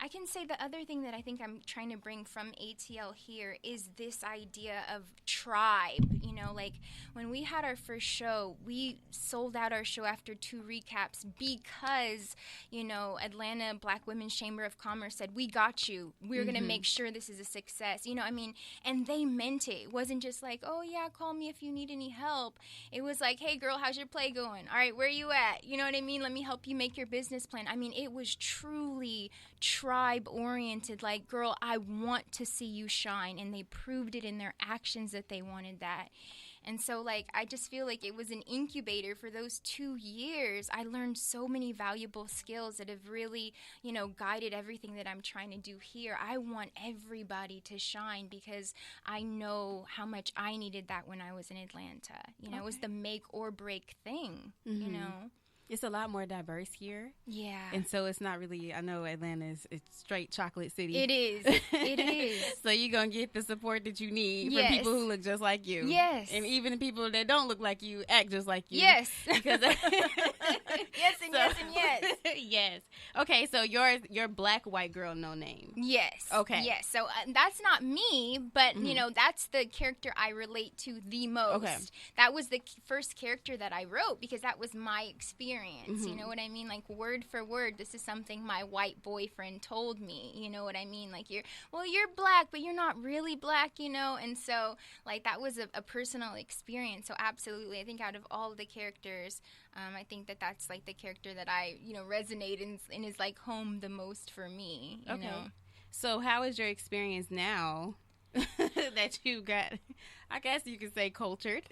I can say the other thing that I think I'm trying to bring from ATL here is this idea of tribe. You know, like when we had our first show, we sold out our show after 2 recaps because, you know, Atlanta Black Women's Chamber of Commerce said, we got you. We're going to make sure this is a success. You know, I mean, and they meant it. It wasn't just like, oh, yeah, call me if you need any help. It was like, hey, girl, how's your play going? All right, where you at? You know what I mean? Let me help you make your business plan. I mean, it was truly tribe-oriented. Like, girl, I want to see you shine. And they proved it in their actions that they wanted that. And so, like, I just feel like it was an incubator for those 2 years. I learned so many valuable skills that have really, you know, guided everything that I'm trying to do here. I want everybody to shine because I know how much I needed that when I was in Atlanta. You know, it was the make or break thing, you know. It's a lot more diverse here. Yeah. And so it's not really, I know Atlanta is it's straight chocolate city. It is. It is. So you're going to get the support that you need Yes. from people who look just like you. Yes. And even the people that don't look like you act just like you. Yes. Because yes and yes and yes. Yes. Okay, so you're Black white girl, No Name. Yes. Okay. Yes. So that's not me, but, you know, that's the character I relate to the most. Okay. That was the first character that I wrote because that was my experience. You know what I mean? Like, word for word, this is something my white boyfriend told me. You know what I mean? Like, you're Black, but you're not really Black, you know? And so, like, that was a personal experience. So, absolutely, I think out of all of the characters, I think that that's, like, the character that I, you know, resonate and is, like, home the most for me, you know? So how is your experience now that you got, I guess you could say, cultured?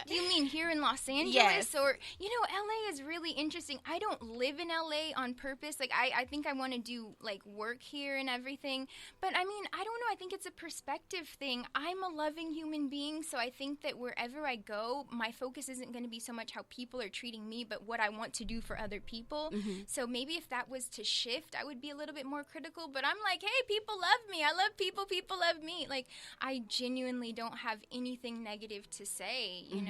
Do you mean here in Los Angeles? Yes. Or, you know, LA is really interesting. I don't live in LA on purpose. Like, I think I want to do, like, work here and everything. But, I mean, I don't know. I think it's a perspective thing. I'm a loving human being, so I think that wherever I go, my focus isn't going to be so much how people are treating me, but what I want to do for other people. So maybe if that was to shift, I would be a little bit more critical. But I'm like, hey, people love me. I love people. People love me. Like, I genuinely don't have anything negative to say, you know.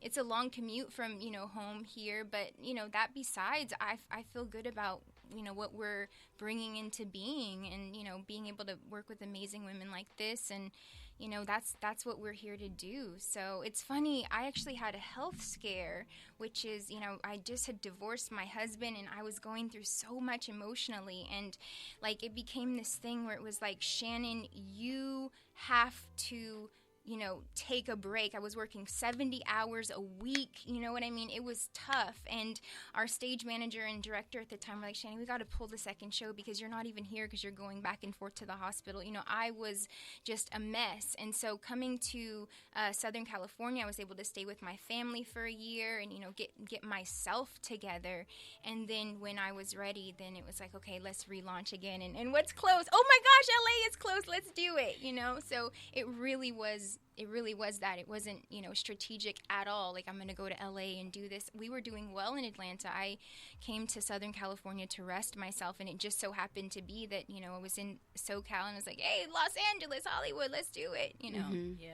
It's a long commute from, you know, home here, but, you know, that besides, I feel good about, you know, what we're bringing into being and, you know, being able to work with amazing women like this and, you know, that's what we're here to do. So it's funny, I actually had a health scare, which is, you know, I just had divorced my husband and I was going through so much emotionally and, like, it became this thing where it was like, Shannon, you have to, you know, take a break. I was working 70 hours a week. You know what I mean? It was tough. And our stage manager and director at the time were like, Shannon, we got to pull the second show because you're not even here because you're going back and forth to the hospital. You know, I was just a mess. And so coming to Southern California, I was able to stay with my family for a year and, you know, get myself together. And then when I was ready, then it was like, okay, let's relaunch again. And what's closed? Oh my gosh, LA is closed. Let's do it. You know, so it really was really was that. It wasn't, strategic at all. Like, I'm going to go to LA and do this. We were doing well in Atlanta. I came to Southern California to rest myself, and it just so happened to be that, I was in SoCal, and I was like, hey, Los Angeles, Hollywood, let's do it, Mm-hmm. Yeah.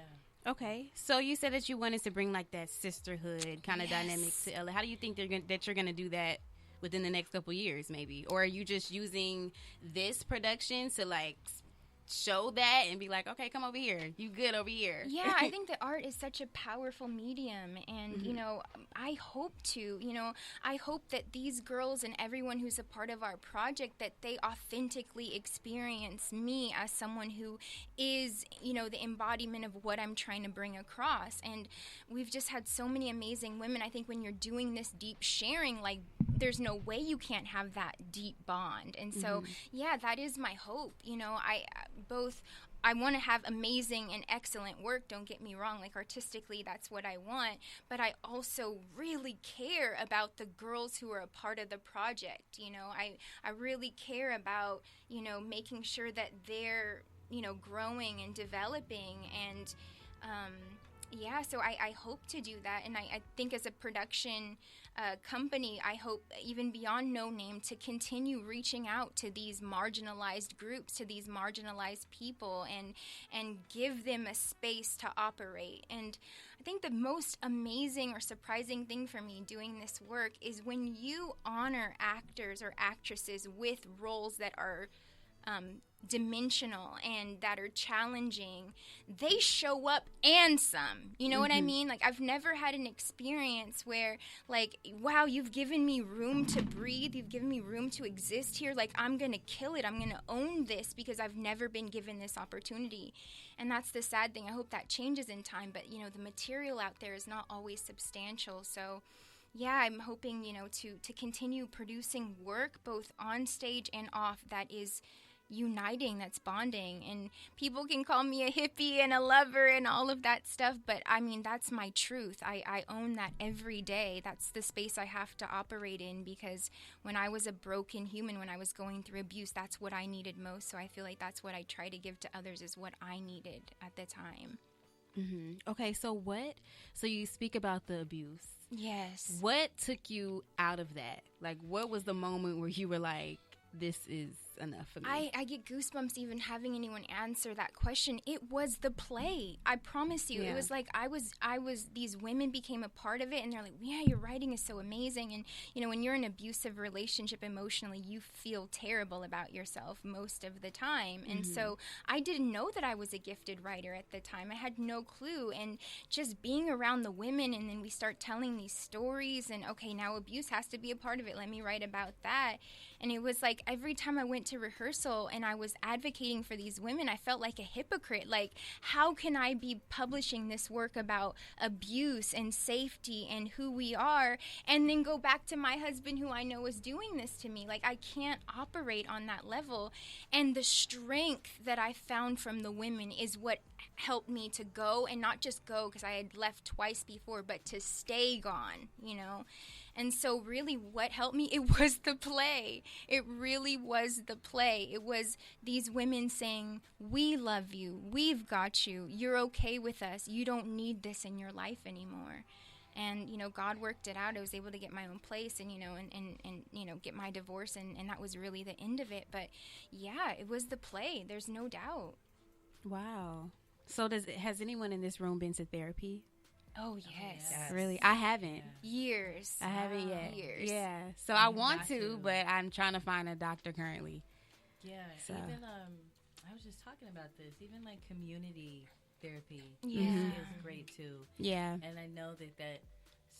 Okay, so you said that you wanted to bring like that sisterhood kind of dynamic to LA. How do you think that you're gonna do that within the next couple years, maybe? Or are you just using this production to like show that and be like, okay, come over here, you good over here? Yeah, I think that art is such a powerful medium, and I hope that these girls and everyone who's a part of our project, that they authentically experience me as someone who is, the embodiment of what I'm trying to bring across. And we've just had so many amazing women. I think when you're doing this deep sharing, like, there's no way you can't have that deep bond. And so, yeah, that is my hope. I want to have amazing and excellent work, don't get me wrong. Like, artistically, that's what I want. But I also really care about the girls who are a part of the project. I really care about, making sure that they're, growing and developing. And, so I hope to do that. And I think as a production company, I hope even beyond No Name to continue reaching out to these marginalized groups, to these marginalized people, and give them a space to operate. And I think the most amazing or surprising thing for me doing this work is when you honor actors or actresses with roles that are dimensional and that are challenging, they show up and some. You know what I mean? Like, I've never had an experience where, like, wow, you've given me room to breathe, you've given me room to exist here, like, I'm gonna kill it, I'm gonna own this because I've never been given this opportunity. And that's the sad thing. I hope that changes in time, but the material out there is not always substantial. So yeah, I'm hoping, to continue producing work both on stage and off that is uniting, that's bonding. And people can call me a hippie and a lover and all of that stuff, but I mean, that's my truth. I own that every day. That's the space I have to operate in, because when I was a broken human, when I was going through abuse, that's what I needed most. So I feel like that's what I try to give to others, is what I needed at the time. Okay, so you speak about the abuse. Yes. What took you out of that? Like, what was the moment where you were like, this is enough for me? I get goosebumps even having anyone answer that question. It was the play. I promise you. Yeah. It was like I was these women became a part of it, and they're like, yeah, your writing is so amazing. And when you're in an abusive relationship emotionally, you feel terrible about yourself most of the time. And so I didn't know that I was a gifted writer at the time. I had no clue. And just being around the women, and then we start telling these stories, and okay, now abuse has to be a part of it. Let me write about that. And it was like every time I went to rehearsal and I was advocating for these women, I felt like a hypocrite. Like, how can I be publishing this work about abuse and safety and who we are, and then go back to my husband who I know is doing this to me? Like, I can't operate on that level. And the strength that I found from the women is what helped me to go, and not just go because I had left twice before, but to stay gone, And so really what helped me, it was the play. It really was the play. It was these women saying, we love you. We've got you. You're okay with us. You don't need this in your life anymore. And, God worked it out. I was able to get my own place and, and get my divorce. And that was really the end of it. But yeah, it was the play. There's no doubt. Wow. So has anyone in this room been to therapy? Oh, yes. Really? I haven't. Years. I haven't yet. Years. Yeah. So I want to, but I'm trying to find a doctor currently. Yeah. So. Even, I was just talking about this, even like community therapy is great too. Yeah. And I know that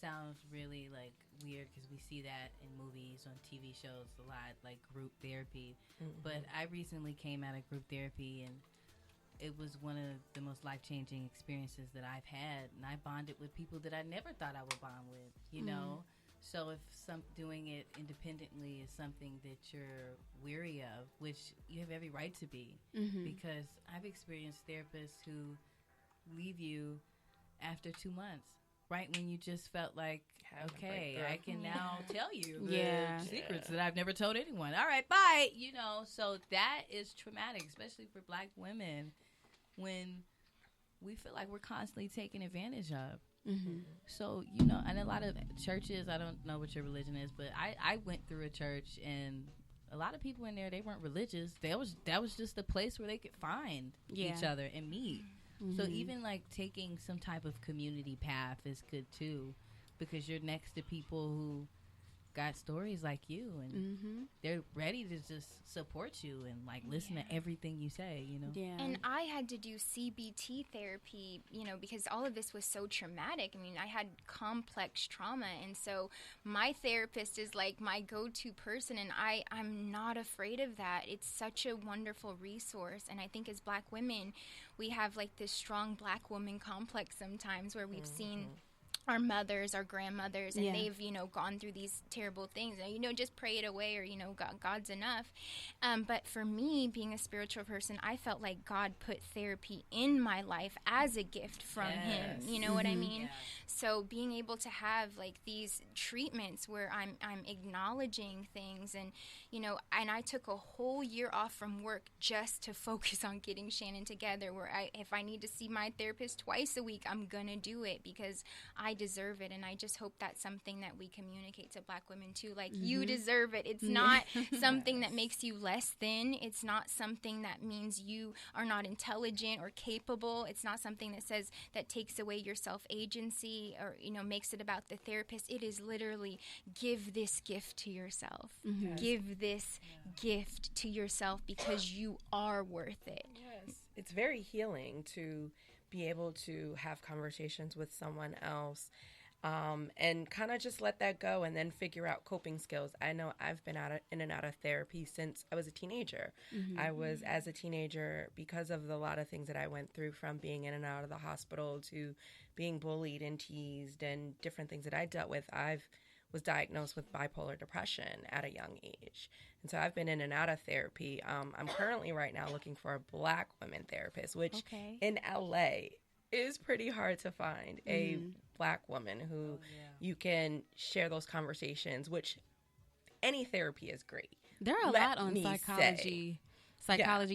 sounds really like weird because we see that in movies, on TV shows a lot, like group therapy. But I recently came out of group therapy, and it was one of the most life-changing experiences that I've had, and I bonded with people that I never thought I would bond with, So if doing it independently is something that you're weary of, which you have every right to be, because I've experienced therapists who leave you after 2 months, right when you just felt like, okay, I can now tell you the secrets that I've never told anyone. All right, bye. So that is traumatic, especially for Black women, when we feel like we're constantly taken advantage of. Mm-hmm. So, you know, and a lot of churches, I don't know what your religion is, but I went through a church, and a lot of people in there, they weren't religious. That was just a place where they could find each other and meet. Mm-hmm. So even like taking some type of community path is good too, because you're next to people who got stories like you, and they're ready to just support you and like listen to everything you say, you know. Yeah. And I had to do CBT therapy, you know, because all of this was so traumatic. I mean, I had complex trauma, and so my therapist is like my go-to person, and I'm not afraid of that. It's such a wonderful resource, and I think as Black women, we have like this strong Black woman complex sometimes where we've seen our mothers, our grandmothers, and they've, you know, gone through these terrible things. And, you know, just pray it away, or, you know, God's enough. But for me, being a spiritual person, I felt like God put therapy in my life as a gift from Him. You know what I mean? Yeah. So being able to have like these treatments where I'm acknowledging things, and, you know, and I took a whole year off from work just to focus on getting Shannon together, where if I need to see my therapist twice a week, I'm gonna do it because I deserve it. And I just hope that's something that we communicate to Black women too, like you deserve it. It's not something that makes you less than. It's not something that means you are not intelligent or capable. It's not something that says that takes away your self-agency, or, you know, makes it about the therapist. It is literally give this gift to yourself. Give this gift to yourself because you are worth it. Yes, it's very healing to be able to have conversations with someone else, and kind of just let that go and then figure out coping skills. I know I've been in and out of therapy since I was a teenager. I was, as a teenager, because of the lot of things that I went through, from being in and out of the hospital to being bullied and teased and different things that I dealt with. I was diagnosed with bipolar depression at a young age. And so I've been in and out of therapy. I'm currently right now looking for a Black women therapist, which in LA is pretty hard to find a Black woman who you can share those conversations, which any therapy is great. There are a lot on Psychology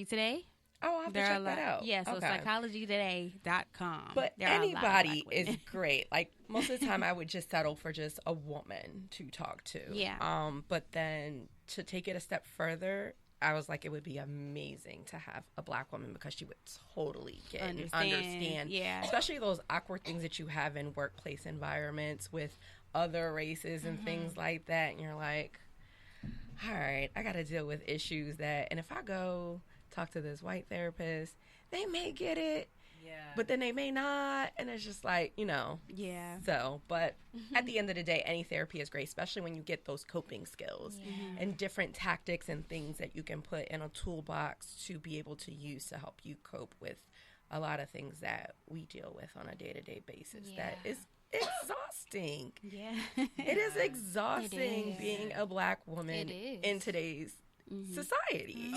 Today. Oh, I'll have to check that out. Yeah, so psychologytoday.com. But anybody is great. Like, most of the time I would just settle for just a woman to talk to. Yeah. But then to take it a step further, I was like, it would be amazing to have a Black woman, because she would totally get and understand. Yeah. Especially those awkward things that you have in workplace environments with other races and things like that. And you're like, all right, I got to deal with issues that, and if I go talk to this white therapist, they may get it, but then they may not, and it's just like, you know. So, but at the end of the day, any therapy is great, especially when you get those coping skills and different tactics and things that you can put in a toolbox to be able to use to help you cope with a lot of things that we deal with on a day-to-day basis. That is exhausting. It is exhausting being a Black woman in today's society.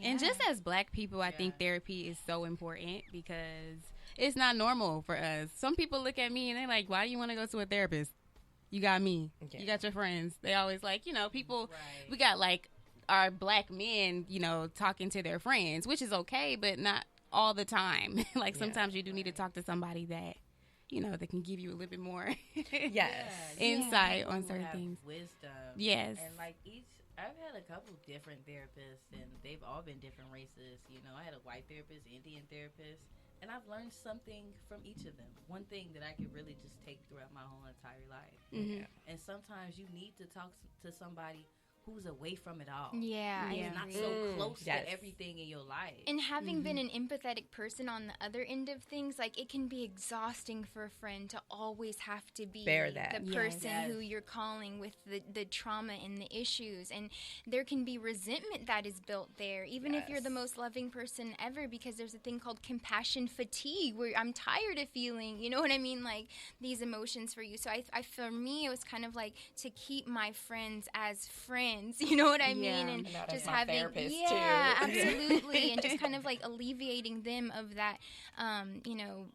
And just as Black people, I think therapy is so important, because it's not normal for us. Some people look at me and they're like, why do you want to go to a therapist? You got me. You got your friends. They always like, you know, people, we got like our Black men, you know, talking to their friends, which is okay, but not all the time. Like sometimes you do need to talk to somebody that, you know, that can give you a little bit more insight on certain things. Wisdom. Yes. And like I've had a couple different therapists, and they've all been different races. You know, I had a white therapist, Indian therapist, and I've learned something from each of them. One thing that I could really just take throughout my whole entire life. And sometimes you need to talk to somebody who's away from it all. Yeah. Not so close to everything in your life. And having been an empathetic person on the other end of things, like, it can be exhausting for a friend to always have to be the person who you're calling with the trauma and the issues. And there can be resentment that is built there, even if you're the most loving person ever, because there's a thing called compassion fatigue, where I'm tired of feeling, you know what I mean, like, these emotions for you. So I for me, it was kind of like to keep my friends as friends. You know what I mean? And just having, absolutely, and just kind of like alleviating them of that, you know,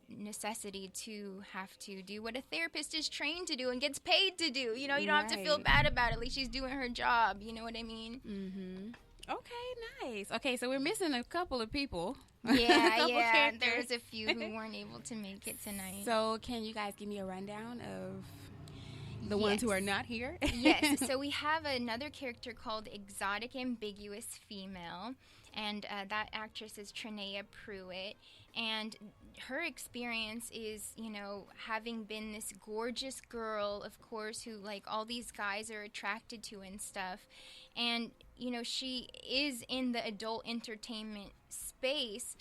necessity to have to do what a therapist is trained to do and gets paid to do. You know, you don't have to feel bad about it. At least she's doing her job. You know what I mean? Okay, nice. Okay, so we're missing a couple of people. Yeah. There was a few who weren't able to make it tonight. So can you guys give me a rundown of the ones who are not here? Yes. So we have another character called Exotic Ambiguous Female, and that actress is Trinea Pruitt. And her experience is, having been this gorgeous girl, of course, who, like, all these guys are attracted to and stuff. And, she is in the adult entertainment space.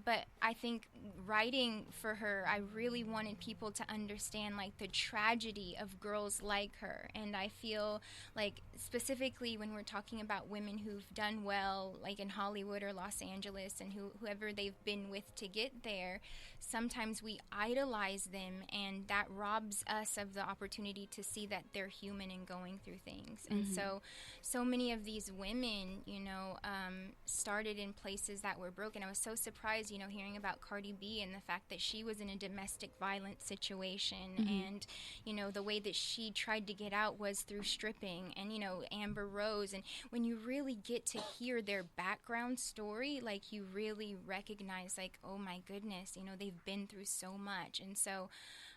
But I think writing for her, I really wanted people to understand, like, the tragedy of girls like her. And I feel like specifically when we're talking about women who've done well, like in Hollywood or Los Angeles, and whoever they've been with to get there, sometimes we idolize them, and that robs us of the opportunity to see that they're human and going through things. And so many of these women, started in places that were broken. I was so surprised, hearing about Cardi B and the fact that she was in a domestic violence situation, and, the way that she tried to get out was through stripping, and, Amber Rose. And when you really get to hear their background story, like, you really recognize, like, oh my goodness, they've been through so much. And so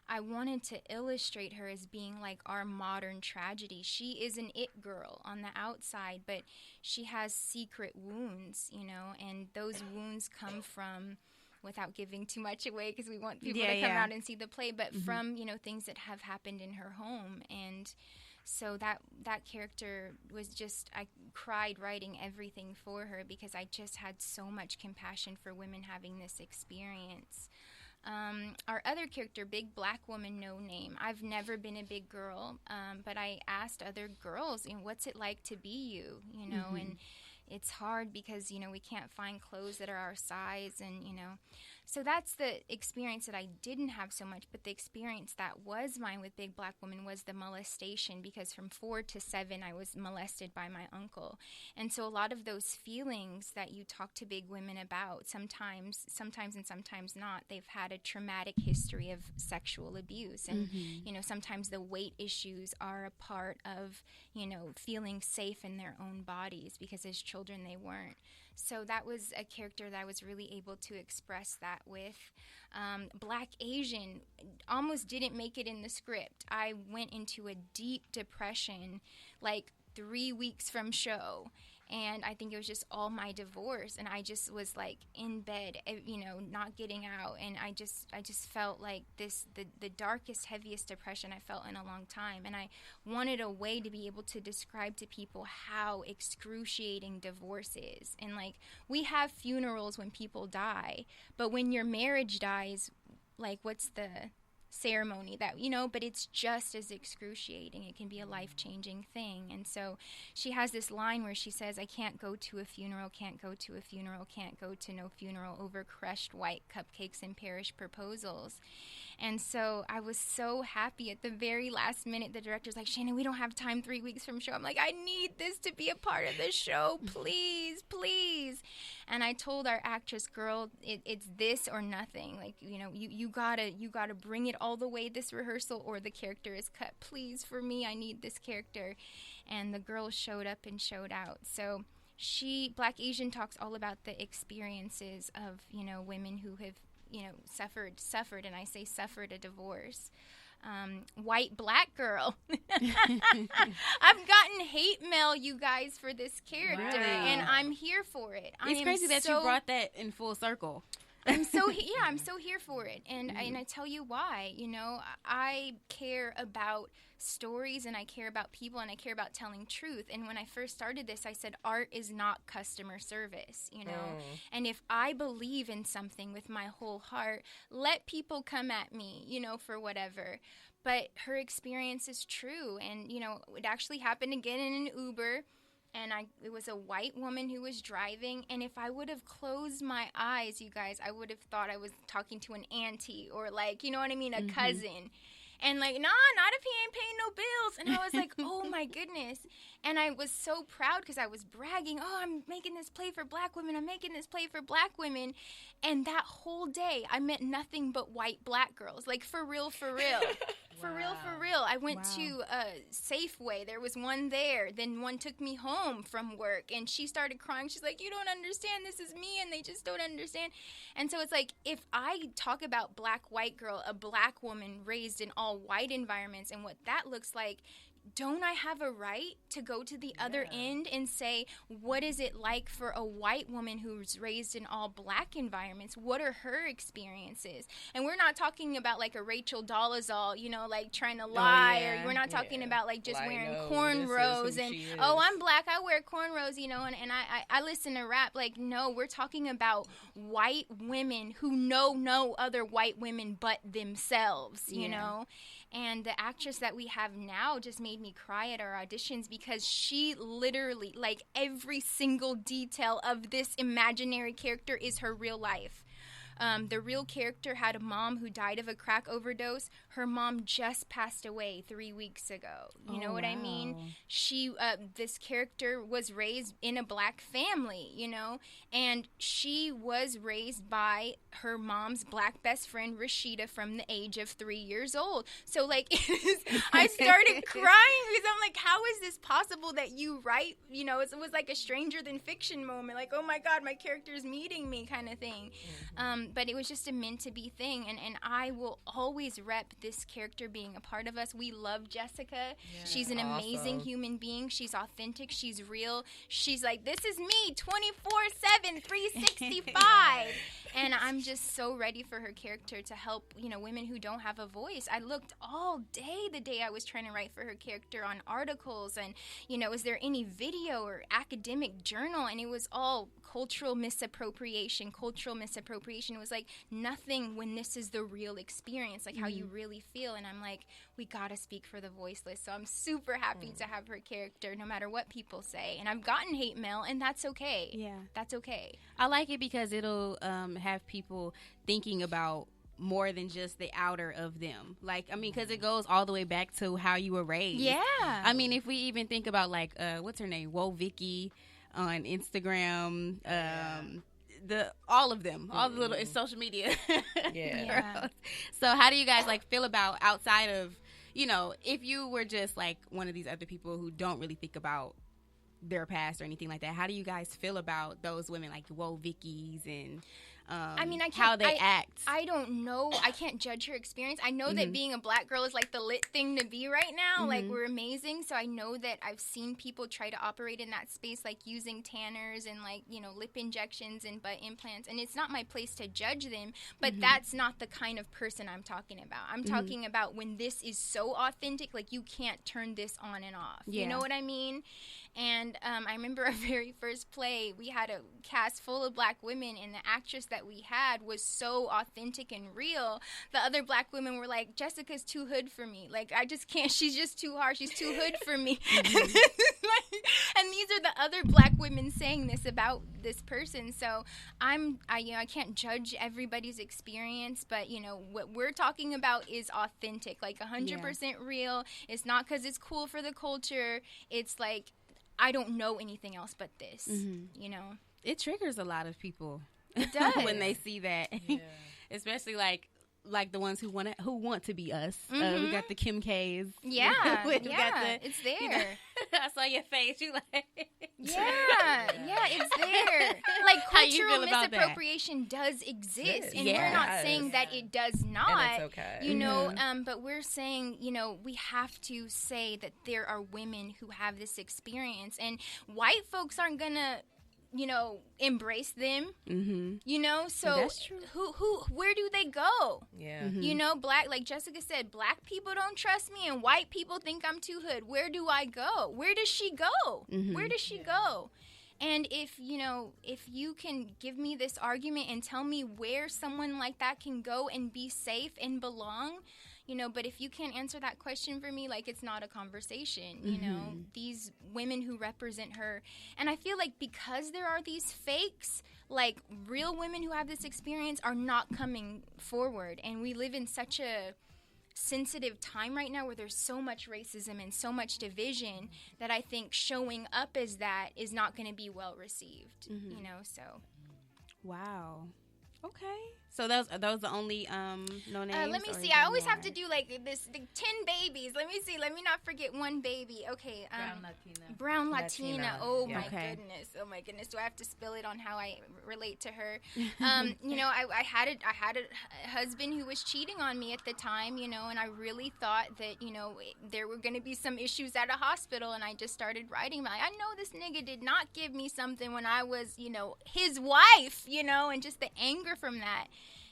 I wanted to illustrate her as being like our modern tragedy. She is an it girl on the outside, but she has secret wounds, and those wounds come from, without giving too much away because we want people to come out and see the play, but from, things that have happened in her home. And so that character was just, I cried writing everything for her because I just had so much compassion for women having this experience. Our other character, Big Black Woman No Name. I've never been a big girl, but I asked other girls, what's it like to be you, and it's hard because, we can't find clothes that are our size, and, so that's the experience that I didn't have so much, but the experience that was mine with Big Black Woman was the molestation, because from 4 to 7, I was molested by my uncle. And so a lot of those feelings that you talk to big women about, sometimes and sometimes not, they've had a traumatic history of sexual abuse. And, sometimes the weight issues are a part of, feeling safe in their own bodies, because as children they weren't. So that was a character that I was really able to express that with. Black Asian almost didn't make it in the script. I went into a deep depression like 3 weeks from show. And I think it was just all my divorce. And I just was like in bed, not getting out. And I just felt like the darkest, heaviest depression I felt in a long time. And I wanted a way to be able to describe to people how excruciating divorce is. And like, we have funerals when people die, but when your marriage dies, like, what's the ceremony that, but it's just as excruciating. It can be a life-changing thing. And so she has this line where she says, I can't go to a funeral, can't go to a funeral, can't go to no funeral over crushed white cupcakes and parish proposals. And so I was so happy at the very last minute. The director's like, Shannon, we don't have time 3 weeks from show. I'm like, I need this to be a part of the show. Please, please. And I told our actress, girl, it's this or nothing. Like, you gotta bring it all the way this rehearsal, or the character is cut. Please, for me, I need this character. And the girl showed up and showed out. So Black Asian talks all about the experiences of, women who have, suffered, and I say suffered, a divorce. White black girl. I've gotten hate mail, you guys, for this character, really? And I'm here for it. It's crazy that you brought that in full circle. I'm so here for it, and I tell you why. I care about stories, and I care about people, and I care about telling truth. And when I first started this, I said art is not customer service, And if I believe in something with my whole heart, let people come at me, for whatever. But her experience is true, and it actually happened again in an Uber. And it was a white woman who was driving, and if I would have closed my eyes, you guys, I would have thought I was talking to an auntie, or like, a cousin. And like, nah, not if he ain't paying no bills. And I was like, oh my goodness. And I was so proud because I was bragging, oh, I'm making this play for black women. I'm making this play for black women. And that whole day, I met nothing but white black girls. Like, for real, for real. For real. I went Wow. to Safeway. There was one there. Then one took me home from work, and she started crying. She's like, "You don't understand. This is me," and they just don't understand. And so it's like, if I talk about black, white girl, a black woman raised in all white environments, and what that looks like, don't I have a right to go to the other end and say, what is it like for a white woman who's raised in all black environments? What are her experiences? And we're not talking about like a Rachel Dolezal, you know, like trying to lie, or we're not talking about like just Like, wearing no, cornrows this is who and, she is. oh, I'm black, I wear cornrows, you know, and I listen to rap. Like, no, we're talking about white women who know no other white women but themselves, you know? And the actress that we have now just made me cry at our auditions, because she literally, like, every single detail of this imaginary character is her real life. The real character had a mom who died of a crack overdose. Her mom just passed away 3 weeks ago. You know what I mean? This character was raised in a black family, you know, and she was raised by her mom's black best friend, Rashida, from the age of 3 years old. So, like, I started crying because I'm like, how is this possible that you write, you know, it was like a stranger than fiction moment. Like, oh my God, my character's meeting me kind of thing. But it was just a meant to be thing, and I will always rep this character being a part of us. We love Jessica. She's an amazing human being. She's authentic. She's real. She's like, this is me 24/7, 365. And I'm just so ready for her character to help, you know, women who don't have a voice. I looked all day the day I was trying to write for her character on articles and, you know, is there any video or academic journal? And it was all cultural misappropriation. It was like nothing when this is the real experience, like how you really feel. And I'm like, we gotta speak for the voiceless. So I'm super happy to have her character, no matter what people say. And I've gotten hate mail, and that's okay. Yeah. That's okay. I like it because it'll have people thinking about more than just the outer of them. Like, I mean, because it goes all the way back to how you were raised. Yeah. I mean, if we even think about, like, what's her name? Whoa Vicky on Instagram. All of them, all the little social media. Yeah. So how do you guys, like, feel about outside of, you know, if you were just like one of these other people who don't really think about their past or anything like that, how do you guys feel about those women like Whoa Vickies and I mean, how they act? I don't know. I can't judge her experience. I know that being a black girl is like the lit thing to be right now. Like, we're amazing. So I know that I've seen people try to operate in that space, like using tanners and, like, you know, lip injections and butt implants. And it's not my place to judge them, but that's not the kind of person I'm talking about. I'm talking about when this is so authentic, like, you can't turn this on and off. Yeah. You know what I mean? And I remember our very first play, we had a cast full of black women, and the actress that we had was so authentic and real. The other black women were like, Jessica's too hood for me. Like, I just can't. She's just too hard. She's too hood for me. And these are the other black women saying this about this person. So I can't judge everybody's experience, but, you know, what we're talking about is authentic, like 100% real. It's not because it's cool for the culture. It's like, I don't know anything else but this, you know? It triggers a lot of people. It does. When they see that. Yeah. Especially like the ones who want to be us. We got the Kim K's. Yeah, got it's there. You know, I saw your face. You like, yeah, it's there. Like, How you cultural feel about misappropriation does exist, and Yes. we're not saying that it does not. And it's okay. You know, but we're saying, you know, we have to say that there are women who have this experience, and white folks aren't gonna, you know, embrace them. You know, so That's true. where do they go? Yeah. You know, black, like Jessica said, black people don't trust me, and white people think I'm too hood. Where do I go? Where does she go? Where does she go? And if you can give me this argument and tell me where someone like that can go and be safe and belong, you know, but if you can't answer that question for me, like, it's not a conversation, you know, these women who represent her. And I feel like because there are these fakes, like, real women who have this experience are not coming forward. And we live in such a sensitive time right now where there's so much racism and so much division that I think showing up as that is not going to be well received, you know, so. wow. Okay. So are those the only no names? Let me see. I always have to do like 10 babies. Let me see. Let me not forget one baby. Okay. Brown Latina. Oh my goodness. Oh my goodness. Do I have to spill it on how I relate to her? You know, I had a husband who was cheating on me at the time, you know, and I really thought that, you know, there were going to be some issues at a hospital, and I just started writing about it. I know this nigga did not give me something when I was, you know, his wife, you know, and just the anger from that.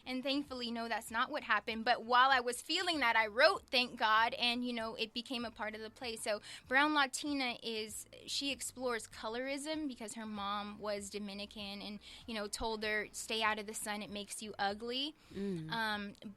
And thankfully, no, that's not what happened. But while I was feeling that, I wrote, thank God, and, you know, it became a part of the play. So Brown Latina she explores colorism because her mom was Dominican and, you know, told her, stay out of the sun, it makes you ugly.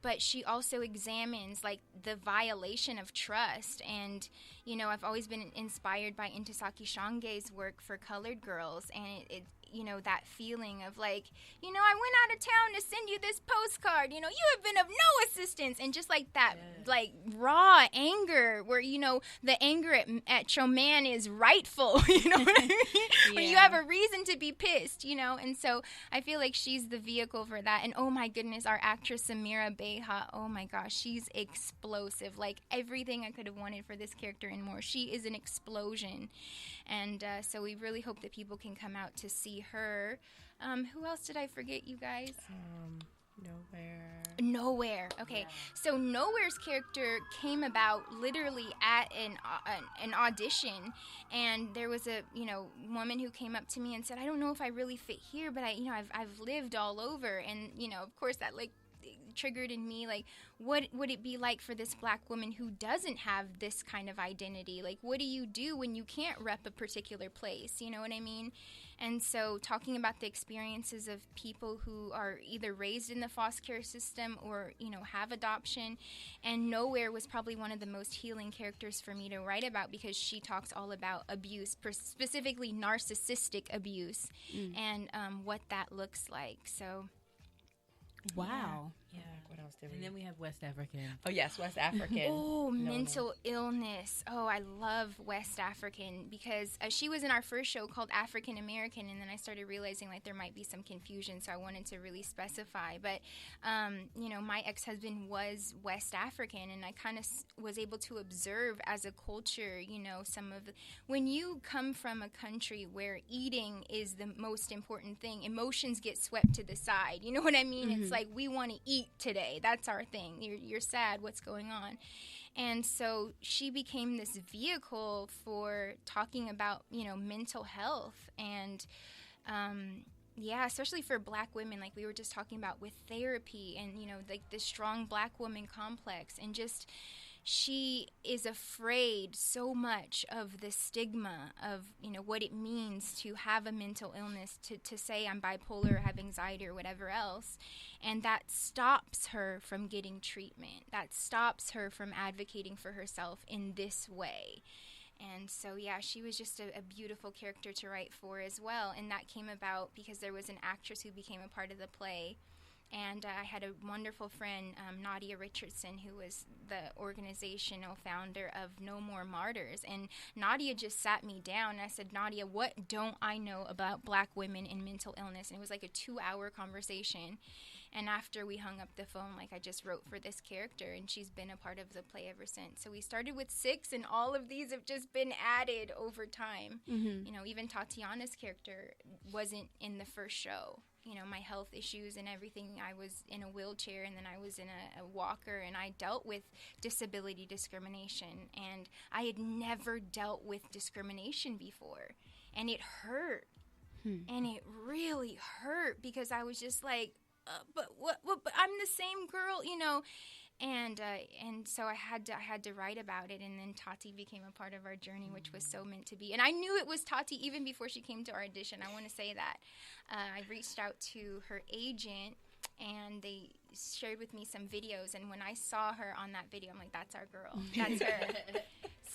But she also examines, like, the violation of trust. And, you know, I've always been inspired by Intisaki Shange's work for colored girls, and it you know, that feeling of like, you know, I went out of town to send you this postcard, you know, you have been of no assistance, and just like that, like raw anger where, you know, the anger at your man is rightful, you know what I mean? When you have a reason to be pissed, you know, and so I feel like she's the vehicle for that. And oh my goodness, our actress Samira Beha, oh my gosh, she's explosive, like everything I could have wanted for this character and more. She is an explosion. And so we really hope that people can come out to see her. Who else did I forget, you guys? Nowhere. Okay. Yeah. So Nowhere's character came about literally at an audition, and there was a, you know, woman who came up to me and said, I don't know if I really fit here, but I've lived all over. And, you know, of course that like triggered in me, like, what would it be like for this black woman who doesn't have this kind of identity? Like, what do you do when you can't rep a particular place? You know what I mean? And so talking about the experiences of people who are either raised in the foster care system or, you know, have adoption. And Nowhere was probably one of the most healing characters for me to write about because she talks all about abuse, specifically narcissistic abuse, and what that looks like. So, wow. Yeah. What else did we? And then we have West African. Oh yes, West African. Oh, mental illness. Oh, I love West African because she was in our first show called African American, and then I started realizing like there might be some confusion, so I wanted to really specify. But you know, my ex-husband was West African, and I kind of was able to observe as a culture, you know, some of when you come from a country where eating is the most important thing, emotions get swept to the side. You know what I mean? It's like we want to eat today. That's our thing. You're sad. What's going on? And so she became this vehicle for talking about, you know, mental health and, yeah, especially for black women, like we were just talking about with therapy and, you know, like the strong black woman complex, and just she is afraid so much of the stigma of, you know, what it means to have a mental illness, to say I'm bipolar or have anxiety or whatever else. And that stops her from getting treatment. That stops her from advocating for herself in this way. And so, yeah, she was just a beautiful character to write for as well. And that came about because there was an actress who became a part of the play. And I had a wonderful friend, Nadia Richardson, who was the organizational founder of No More Martyrs. And Nadia just sat me down, and I said, Nadia, what don't I know about black women and mental illness? And it was like a 2-hour conversation. And after we hung up the phone, like I just wrote for this character, and she's been a part of the play ever since. So we started with 6, and all of these have just been added over time. You know, even Tatiana's character wasn't in the first show. You know, my health issues and everything, I was in a wheelchair, and then I was in a walker, and I dealt with disability discrimination, and I had never dealt with discrimination before, and it hurt, and it really hurt because I was just like, but what, but I'm the same girl, you know. And so I had to write about it, and then Tati became a part of our journey, which was so meant to be. And I knew it was Tati even before she came to our audition. I want to say that. I reached out to her agent, and they shared with me some videos, and when I saw her on that video, I'm like, that's our girl. That's her.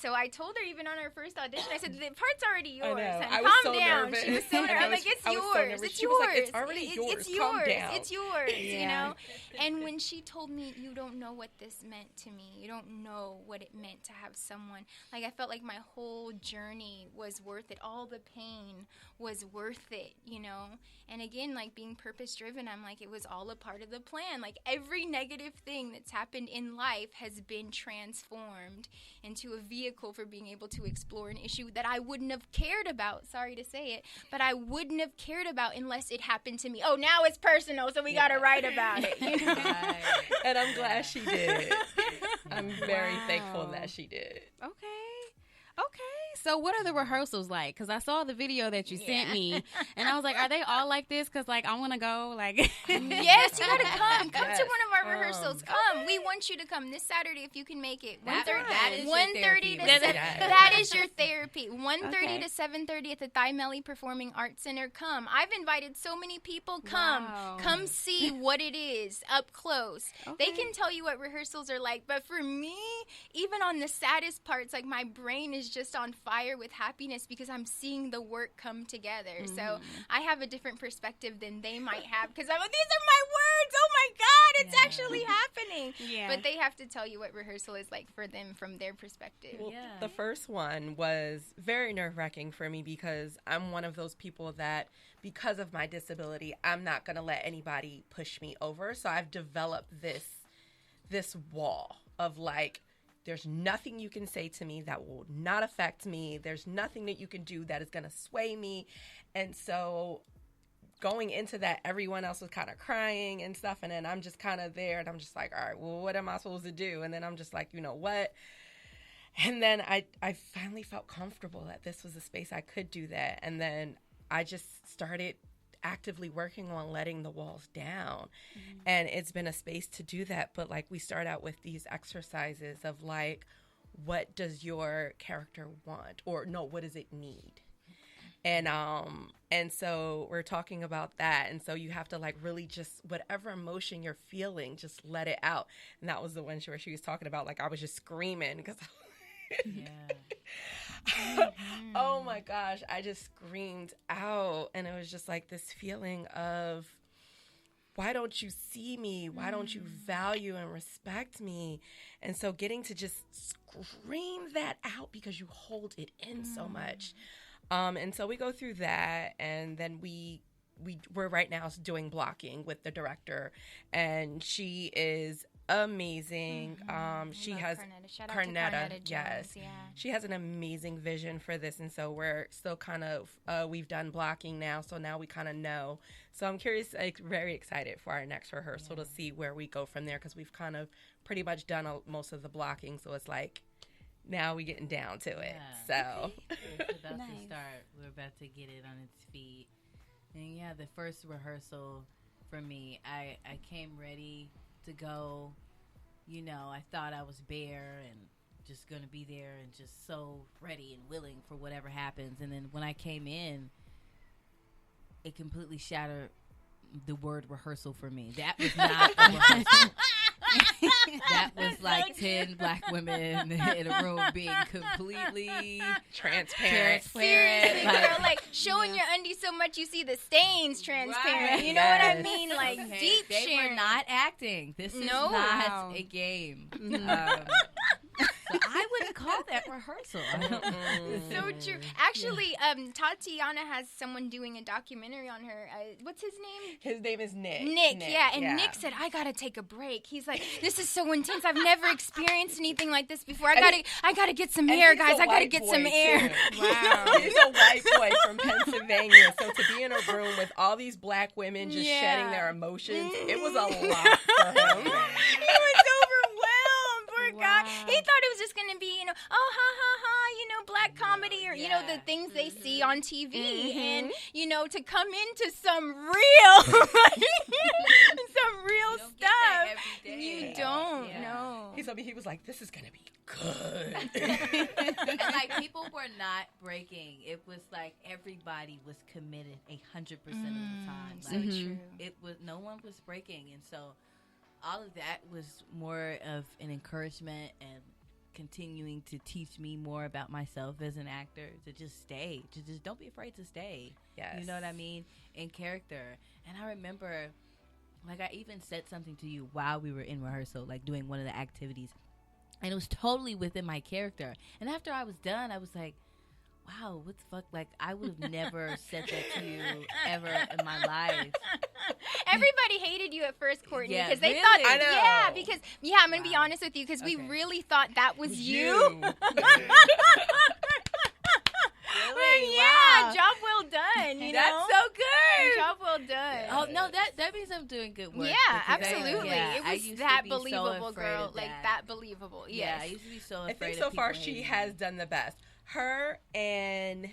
So I told her, even on our first audition, I said, the part's already yours. I was calm so down. Nervous. She was so nervous. I'm like, it's yours. It's yours. Like, it's already yours. It's Calm yours. down. It's yours, Yeah. you know? And when she told me, you don't know what this meant to me. You don't know what it meant to have someone. Like, I felt like my whole journey was worth it. All the pain was worth it, you know? And again, like, being purpose-driven, I'm like, it was all a part of the plan. Like, every negative thing that's happened in life has been transformed into a vehicle for being able to explore an issue that I wouldn't have cared about, sorry to say it, but I wouldn't have cared about unless it happened to me. Oh, now it's personal, so we got to write about it. You know? And I'm glad she did. I'm very thankful that she did. Okay. So what are the rehearsals like? Because I saw the video that you sent me, and I was like, are they all like this? Because, like, I want to go. Like, yes, you got to come. Come to one of our rehearsals. Come. We want you to come this Saturday if you can make it. 1:30 to 7. That is your therapy. 1:30 to 7:30 at the Thymeli Performing Arts Center. Come. I've invited so many people. Come. Wow. Come see what it is up close. They can tell you what rehearsals are like. But for me, even on the saddest parts, like, my brain is just on fire with happiness because I'm seeing the work come together. So I have a different perspective than they might have because I'm like, these are my words. Oh my God, it's actually happening. Yeah. But they have to tell you what rehearsal is like for them from their perspective. Well, the first one was very nerve-wracking for me because I'm one of those people that, because of my disability, I'm not going to let anybody push me over. So I've developed this wall of, like, there's nothing you can say to me that will not affect me. There's nothing that you can do that is going to sway me. And so going into that, everyone else was kind of crying and stuff. And then I'm just kind of there and I'm just like, all right, well, what am I supposed to do? And then I'm just like, you know what? And then I finally felt comfortable that this was a space I could do that. And then I just started actively working on letting the walls down. And it's been a space to do that. But, like, we start out with these exercises of, like, what does your character want? Or no, what does it need? And so we're talking about that. And so you have to, like, really just whatever emotion you're feeling, just let it out. And that was the one where she was talking about, like, I was just screaming because oh my gosh, I just screamed out. And it was just like this feeling of, why don't you see me? Why don't you value and respect me? And so getting to just scream that out because you hold it in so much. And so we go through that, and then we're right now doing blocking with the director, and she is amazing. She has Carnetta, yes. Yeah. She has an amazing vision for this, and so we're still kind of we've done blocking now, so now we kind of know. So I'm curious, like, very excited for our next rehearsal to see where we go from there, because we've kind of pretty much done most of the blocking, so it's like now we're getting down to it. So it's about to start. We're about to get it on its feet. And the first rehearsal for me, I came ready to go. You know, I thought I was bare and just going to be there and just so ready and willing for whatever happens. And then when I came in, it completely shattered the word rehearsal for me. That was not a rehearsal. That was like 10 black women in a room being completely transparent. Seriously, girl, like showing your undies so much you see the stains transparent. Right. You know what I mean? Like deep They sharing. were not acting. This is not a game. So I wouldn't call that rehearsal. So true. Actually, Tatiana has someone doing a documentary on her. What's his name? His name is Nick. Nick, and Nick said, I gotta take a break. He's like, this is so intense. I've never experienced anything like this before. I gotta get some air, guys. I gotta get some air. Wow. He's a white boy from Pennsylvania. So to be in a room with all these black women just shedding their emotions, it was a lot for him. He was overwhelmed, poor guy. He thought it was just gonna be, oh, ha, ha, ha, black comedy or, the things they see on TV. And, to come into some real, stuff. You don't know. He told me, he was like, this is gonna be good. And like, people were not breaking. It was like everybody was committed 100% of the time. Like, So true. It was, no one was breaking. And so all of that was more of an encouragement and continuing to teach me more about myself as an actor, to just stay, to just don't be afraid to stay. Yes. You know what I mean? In character. And I remember, like, I even said something to you while we were in rehearsal, like doing one of the activities, and it was totally within my character. And after I was done, I was like, wow, what the fuck? Like, I would have never said that to you ever in my life. Everybody hated you at first, Courtney, Yeah, because they really? thought, I know. because I'm going to be honest with you, because we Okay. really thought that was you. Really? Yeah, Wow. job well done, you know? That's so good. Job well done. Oh, no, that means I'm doing good work. Yeah, because absolutely. I It was used that to be so believable, afraid girl. of Like, that believable. Yes. Yeah, I used to be so I afraid think of so far people she hating has me. done the best. Her and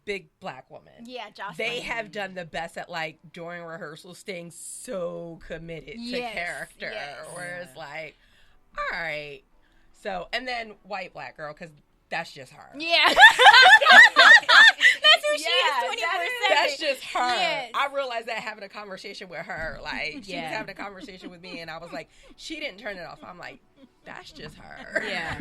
Big Black Woman. Yeah, Jocelyn. They have done the best at, like, during rehearsal, staying so committed to Yes, character. yes. Where it's like, all right. So, and then White Black Girl, because that's just her. Yeah. That's who she Yeah, is 24/7. That's just her. Yes. I realized that having a conversation with her. Like, she was Yeah. having a conversation with me, and I was like, she didn't turn it off. I'm like, that's just her. Yeah.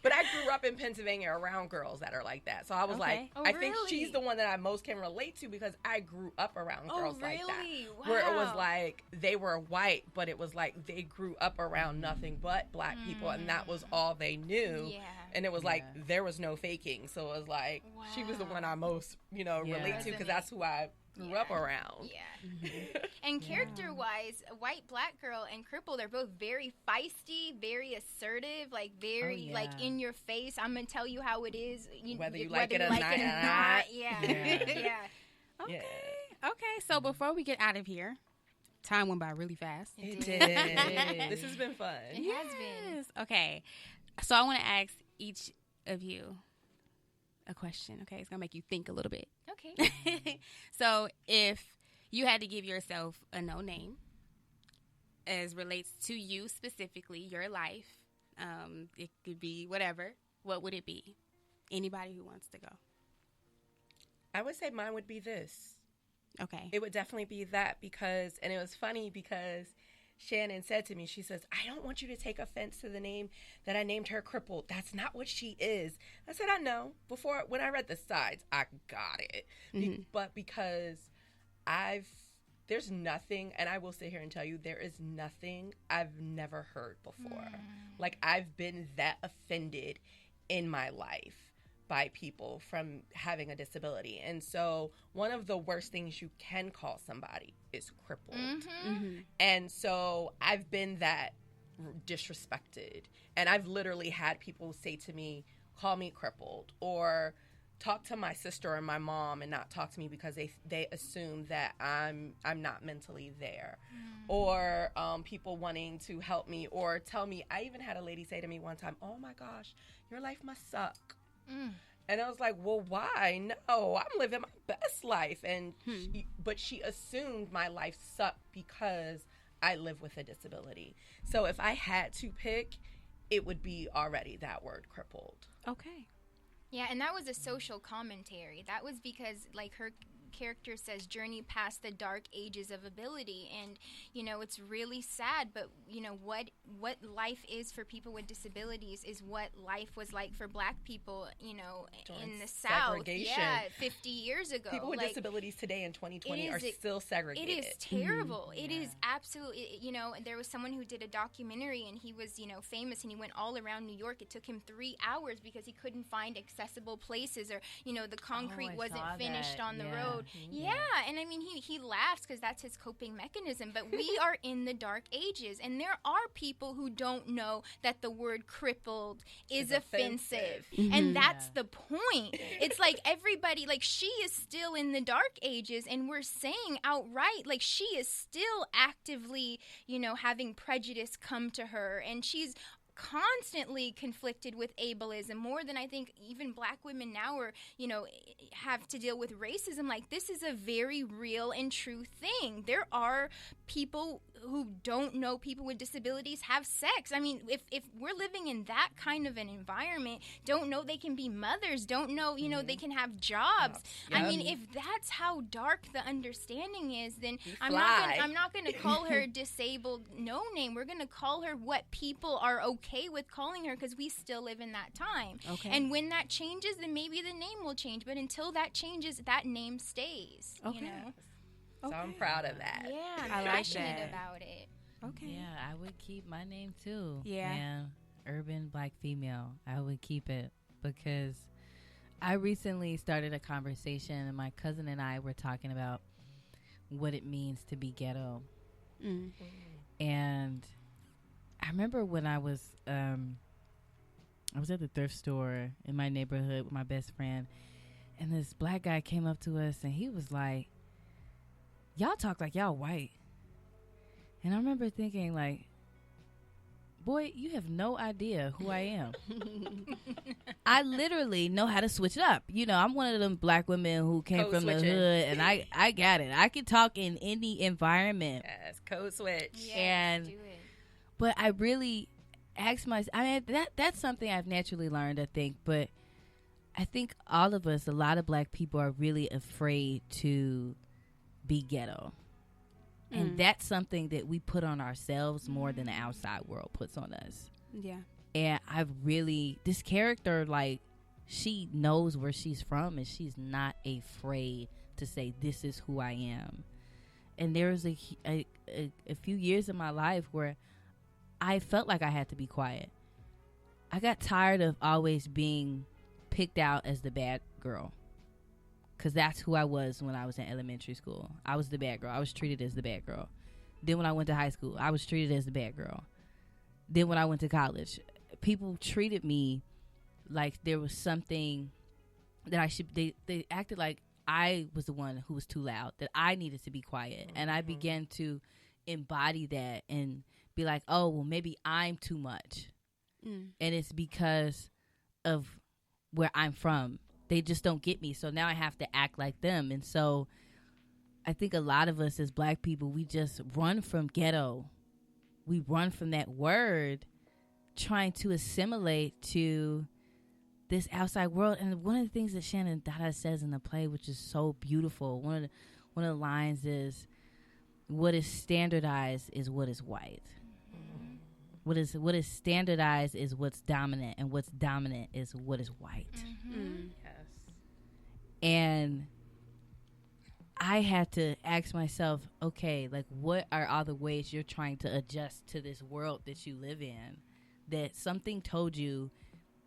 But I grew up in Pennsylvania around girls that are like that. So I was like, Okay. Oh, I think really? she's the one that I most can relate to because I grew up around Oh, girls like that. really? Where it was Wow. like they were white, but it was like they grew up around nothing but black people, and that was all they knew. Yeah. And it was like Yeah. there was no faking. So it was like she was the one I most, Yeah. relate to because that's who I grew up around. Yeah. And character-wise, White Black Girl and Cripple, they're both very feisty, very assertive, like very Oh, like yeah. in your face. I'm gonna tell you how it is, Whether you like it or not. Yeah. Yeah. Yeah. Okay. Yeah. Okay. So before we get out of here, time went by really fast. It did. did. This has been fun. It has been. Yes. Okay. So I want to ask each of you a question. Okay, it's gonna make you think a little bit. Okay. So if you had to give yourself a no name as relates to you specifically, your life, it could be whatever, what would it be? Anybody who wants to go. I would say mine would be this. Okay. It would definitely be that because, and it was funny because Shannon said to me, she says, I don't want you to take offense to the name that I named her Crippled. That's not what she is. I said, I know. Before, when I read the sides, I got it. But because there's nothing, and I will sit here and tell you, there is nothing I've never heard before. Like, I've been that offended in my life by people from having a disability. And so one of the worst things you can call somebody is crippled. And so I've been that disrespected. And I've literally had people say to me, call me crippled, or talk to my sister and my mom and not talk to me because they assume that I'm not mentally there. Or people wanting to help me or tell me. I even had a lady say to me one time, oh my gosh, your life must suck. And I was like, well, why? No, I'm living my best life. And but she assumed my life sucked because I live with a disability. So if I had to pick, it would be already that word, crippled. Okay. Yeah, and that was a social commentary. That was because, like, her character says, journey past the dark ages of ability. And, it's really sad, but, what life is for people with disabilities is what life was like for Black people, During in the South. segregation. Yeah, 50 years ago. People with disabilities today in 2020 are it- still segregated. It is terrible. It is absolutely, there was someone who did a documentary and he was, famous, and he went all around New York. It took him 3 hours because he couldn't find accessible places, or, the concrete I wasn't saw finished that. on the Yeah. road. Yeah, and I mean, he laughs because that's his coping mechanism, but we are in the dark ages, and there are people who don't know that the word crippled is offensive. And that's the point. It's like everybody, like, she is still in the dark ages, and we're saying outright, like, she is still actively, having prejudice come to her, and she's constantly conflicted with ableism, more than I think even Black women now are, have to deal with racism. Like, this is a very real and true thing. There are people who don't know people with disabilities have sex. I mean, if we're living in that kind of an environment, don't know they can be mothers, don't know, you know, they can have jobs. Yep. I mean, if that's how dark the understanding is, then I'm fly. not going to call her disabled no name. We're going to call her what people are okay with calling her, because we still live in that time. Okay. And when that changes, then maybe the name will change. But until that changes, that name stays. Okay. You know? So I'm proud of that. Yeah, I I'm like passionate that. about it. Okay. Yeah, I would keep my name too. Yeah. Urban Black female. I would keep it because I recently started a conversation, and my cousin and I were talking about what it means to be ghetto. Mm. And I remember when I was at the thrift store in my neighborhood with my best friend, and this black guy came up to us, and he was like, "Y'all talk like y'all white." And I remember thinking, like, boy, you have no idea who I am. I literally know how to switch it up. You know, I'm one of them black women who came Code from the switching. hood, and I got it. I can talk in any environment. Yes, code switch. Yeah, And- do it. But I really asked myself, I mean, that's something I've naturally learned, I think. But I think all of us, a lot of black people, are really afraid to be ghetto. And that's something that we put on ourselves more than the outside world puts on us. Yeah. And I've really, this character, like, she knows where she's from, and she's not afraid to say, this is who I am. And there was a few years in my life where I felt like I had to be quiet. I got tired of always being picked out as the bad girl, because that's who I was when I was in elementary school. I was the bad girl. I was treated as the bad girl. Then when I went to high school, I was treated as the bad girl. Then when I went to college, people treated me like there was something that I should, they acted like I was the one who was too loud, that I needed to be quiet. And I began to embody that and be like, oh, well, maybe I'm too much. And it's because of where I'm from. They just don't get me. So now I have to act like them. And so I think a lot of us as black people, we just run from ghetto. We run from that word, trying to assimilate to this outside world. And one of the things that Shannon Dada says in the play, which is so beautiful, one of the lines is, what is standardized is what is white. What is standardized is what's dominant, and what's dominant is what is white. Yes. And I had to ask myself, okay, like, what are all the ways you're trying to adjust to this world that you live in? That something told you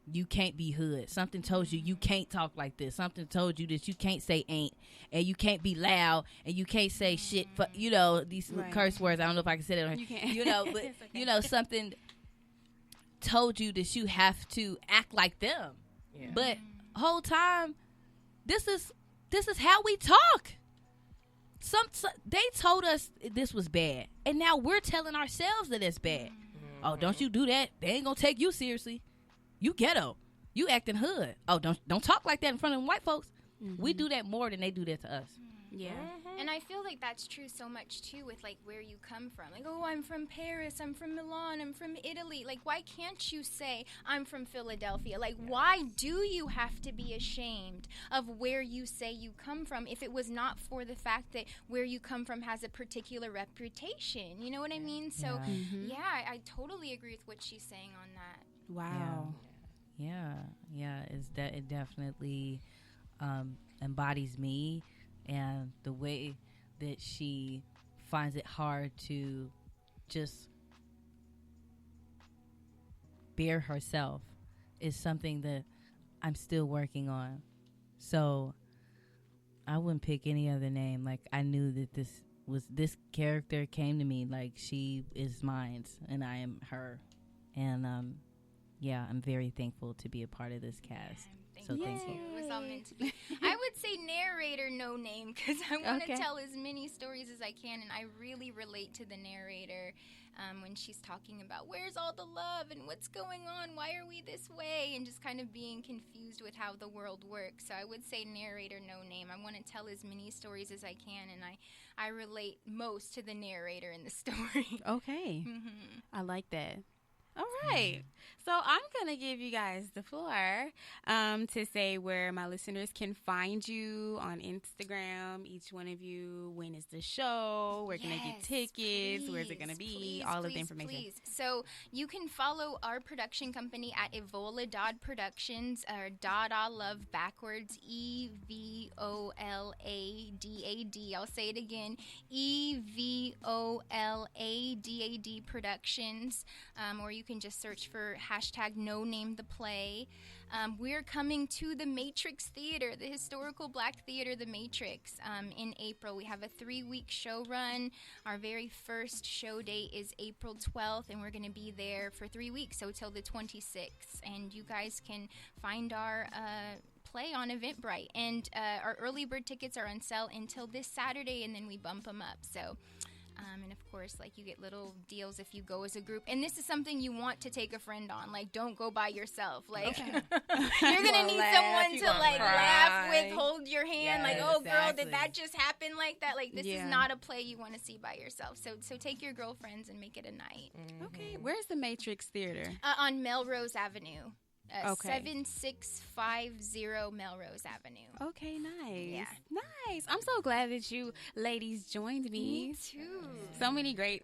you can't be hood. Something told you you can't talk like this. Something told you that you can't say ain't, and you can't be loud, and you can't say shit for, you know, these curse words. I don't know if I can say that on You can't. you know, but Okay. you know, something told you that you have to act like them. Yeah. But whole time, this is how we talk. They told us this was bad, and now we're telling ourselves that it's bad. Oh, don't you do that? They ain't gonna take you seriously. You ghetto. You acting hood. Oh, don't talk like that in front of them white folks. We do that more than they do that to us. Yeah. And I feel like that's true so much too with like where you come from. Like, oh, I'm from Paris, I'm from Milan, I'm from Italy. Like, why can't you say I'm from Philadelphia? Like, why do you have to be ashamed of where you say you come from if it was not for the fact that where you come from has a particular reputation? You know what I mean? So, yeah, I totally agree with what she's saying on that. Wow. Yeah. It definitely embodies me, and the way that she finds it hard to just bear herself is something that I'm still working on. So I wouldn't pick any other name. Like, I knew that this character came to me like she is mine and I am her. And yeah, I'm very thankful to be a part of this cast. So thank you. It was all meant to be. I would say narrator, no name, because I want to Okay. tell as many stories as I can, and I really relate to the narrator. when she's talking about where's all the love and what's going on, why are we this way, and just kind of being confused with how the world works. So I would say narrator, no name. I want to tell as many stories as I can, and I relate most to the narrator in the story. Okay. I like that. All right. So I'm going to give you guys the floor to say where my listeners can find you on Instagram, each one of you. When is the show? Where can they get tickets? Where's it going to be? All of the information. Please. So you can follow our production company at evoladadprouctions, or Dada Love backwards, EVOLADAD. I'll say it again, EVOLADAD Productions, or you can just search for hashtag no name the play. We're coming to the Matrix Theater, the historical black theater, the Matrix, in April. We have a 3-week show run. Our very first show date is April 12th, and we're going to be there for 3 weeks, so till the 26th. And you guys can find our play on Eventbrite. And our early bird tickets are on sale until this Saturday, and then we bump them up. So... and of course, like, you get little deals if you go as a group. And this is something you want to take a friend on. Like, don't go by yourself. Like, you're going to need someone to, like, laugh with, hold your hand. Like, oh, girl, did that just happen like that? Like, this is not a play you want to see by yourself. So take your girlfriends and make it a night. Okay. Where's the Matrix Theater? On Melrose Avenue. 7650 Melrose Avenue. Okay, nice. Yeah. Nice. I'm so glad that you ladies joined me. Me too. So many great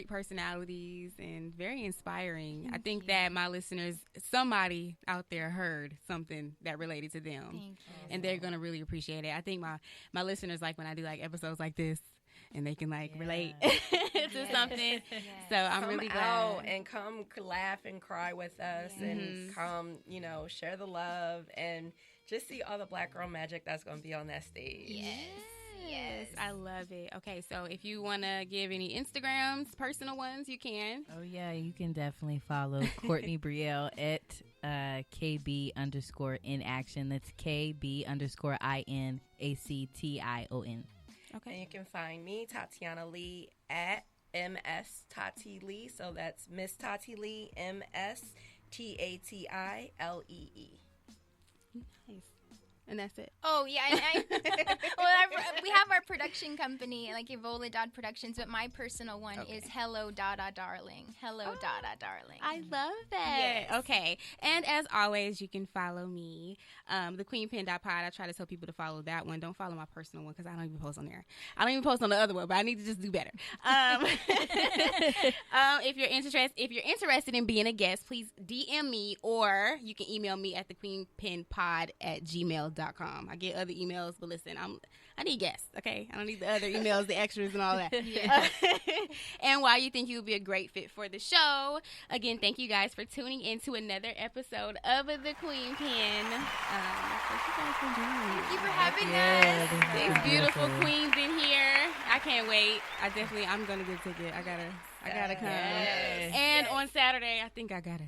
personalities and very inspiring. I think that my listeners, somebody out there heard something that related to them. Thank you. And they're going to really appreciate it. I think my listeners like when I do like episodes like this, and they can like relate to something. So I'm really glad. Out and come laugh and cry with us, and come, share the love and just see all the black girl magic that's going to be on that stage. Yes. I love it. Okay, so if you want to give any Instagrams, personal ones, you can. Oh, yeah, you can definitely follow Courtney Brielle at KB_in_action. That's KB_INACTION. Okay. And you can find me, Tatiana Lee, at MS Tati Lee. So that's Miss Tati Lee, MSTATILEE. Nice. And that's it. Oh, yeah. And we have our production company, like Evoladad Productions, but my personal one is Hello Dada Darling. Hello Dada Darling. I love that. Yes. Okay. And as always, you can follow me, the queenpin.pod. I try to tell people to follow that one. Don't follow my personal one because I don't even post on there. I don't even post on the other one, but I need to just do better. If you're interested in being a guest, please DM me, or you can email me at thequeenpinpod@gmail.com. I get other emails, but listen, I need guests, okay? I don't need the other emails, the extras, and all that. And why you think you would be a great fit for the show. Again, thank you guys for tuning in to another episode of The Queen Pin. Thank you guys for joining me. Thank you for having us. These beautiful queens in here. I can't wait. I'm going to get a ticket. I gotta come. Yes. And on Saturday, I think I got to.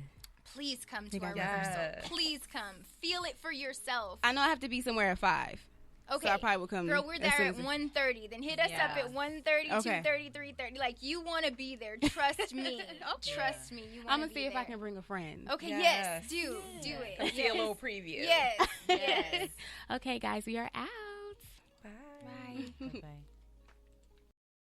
Please come to our rehearsal. Please come. Feel it for yourself. I know I have to be somewhere at 5. Okay. So I probably will come. Girl, we're there at 1:30. Then hit us up at 1:30, Okay. 2:30, 3:30. Like, you want to be there. Trust me. Trust me. You want to I'm going to see if there. I can bring a friend. Okay, yes. Do it. Come see a little preview. Yes. Okay, guys, we are out. Bye. Bye. Bye-bye.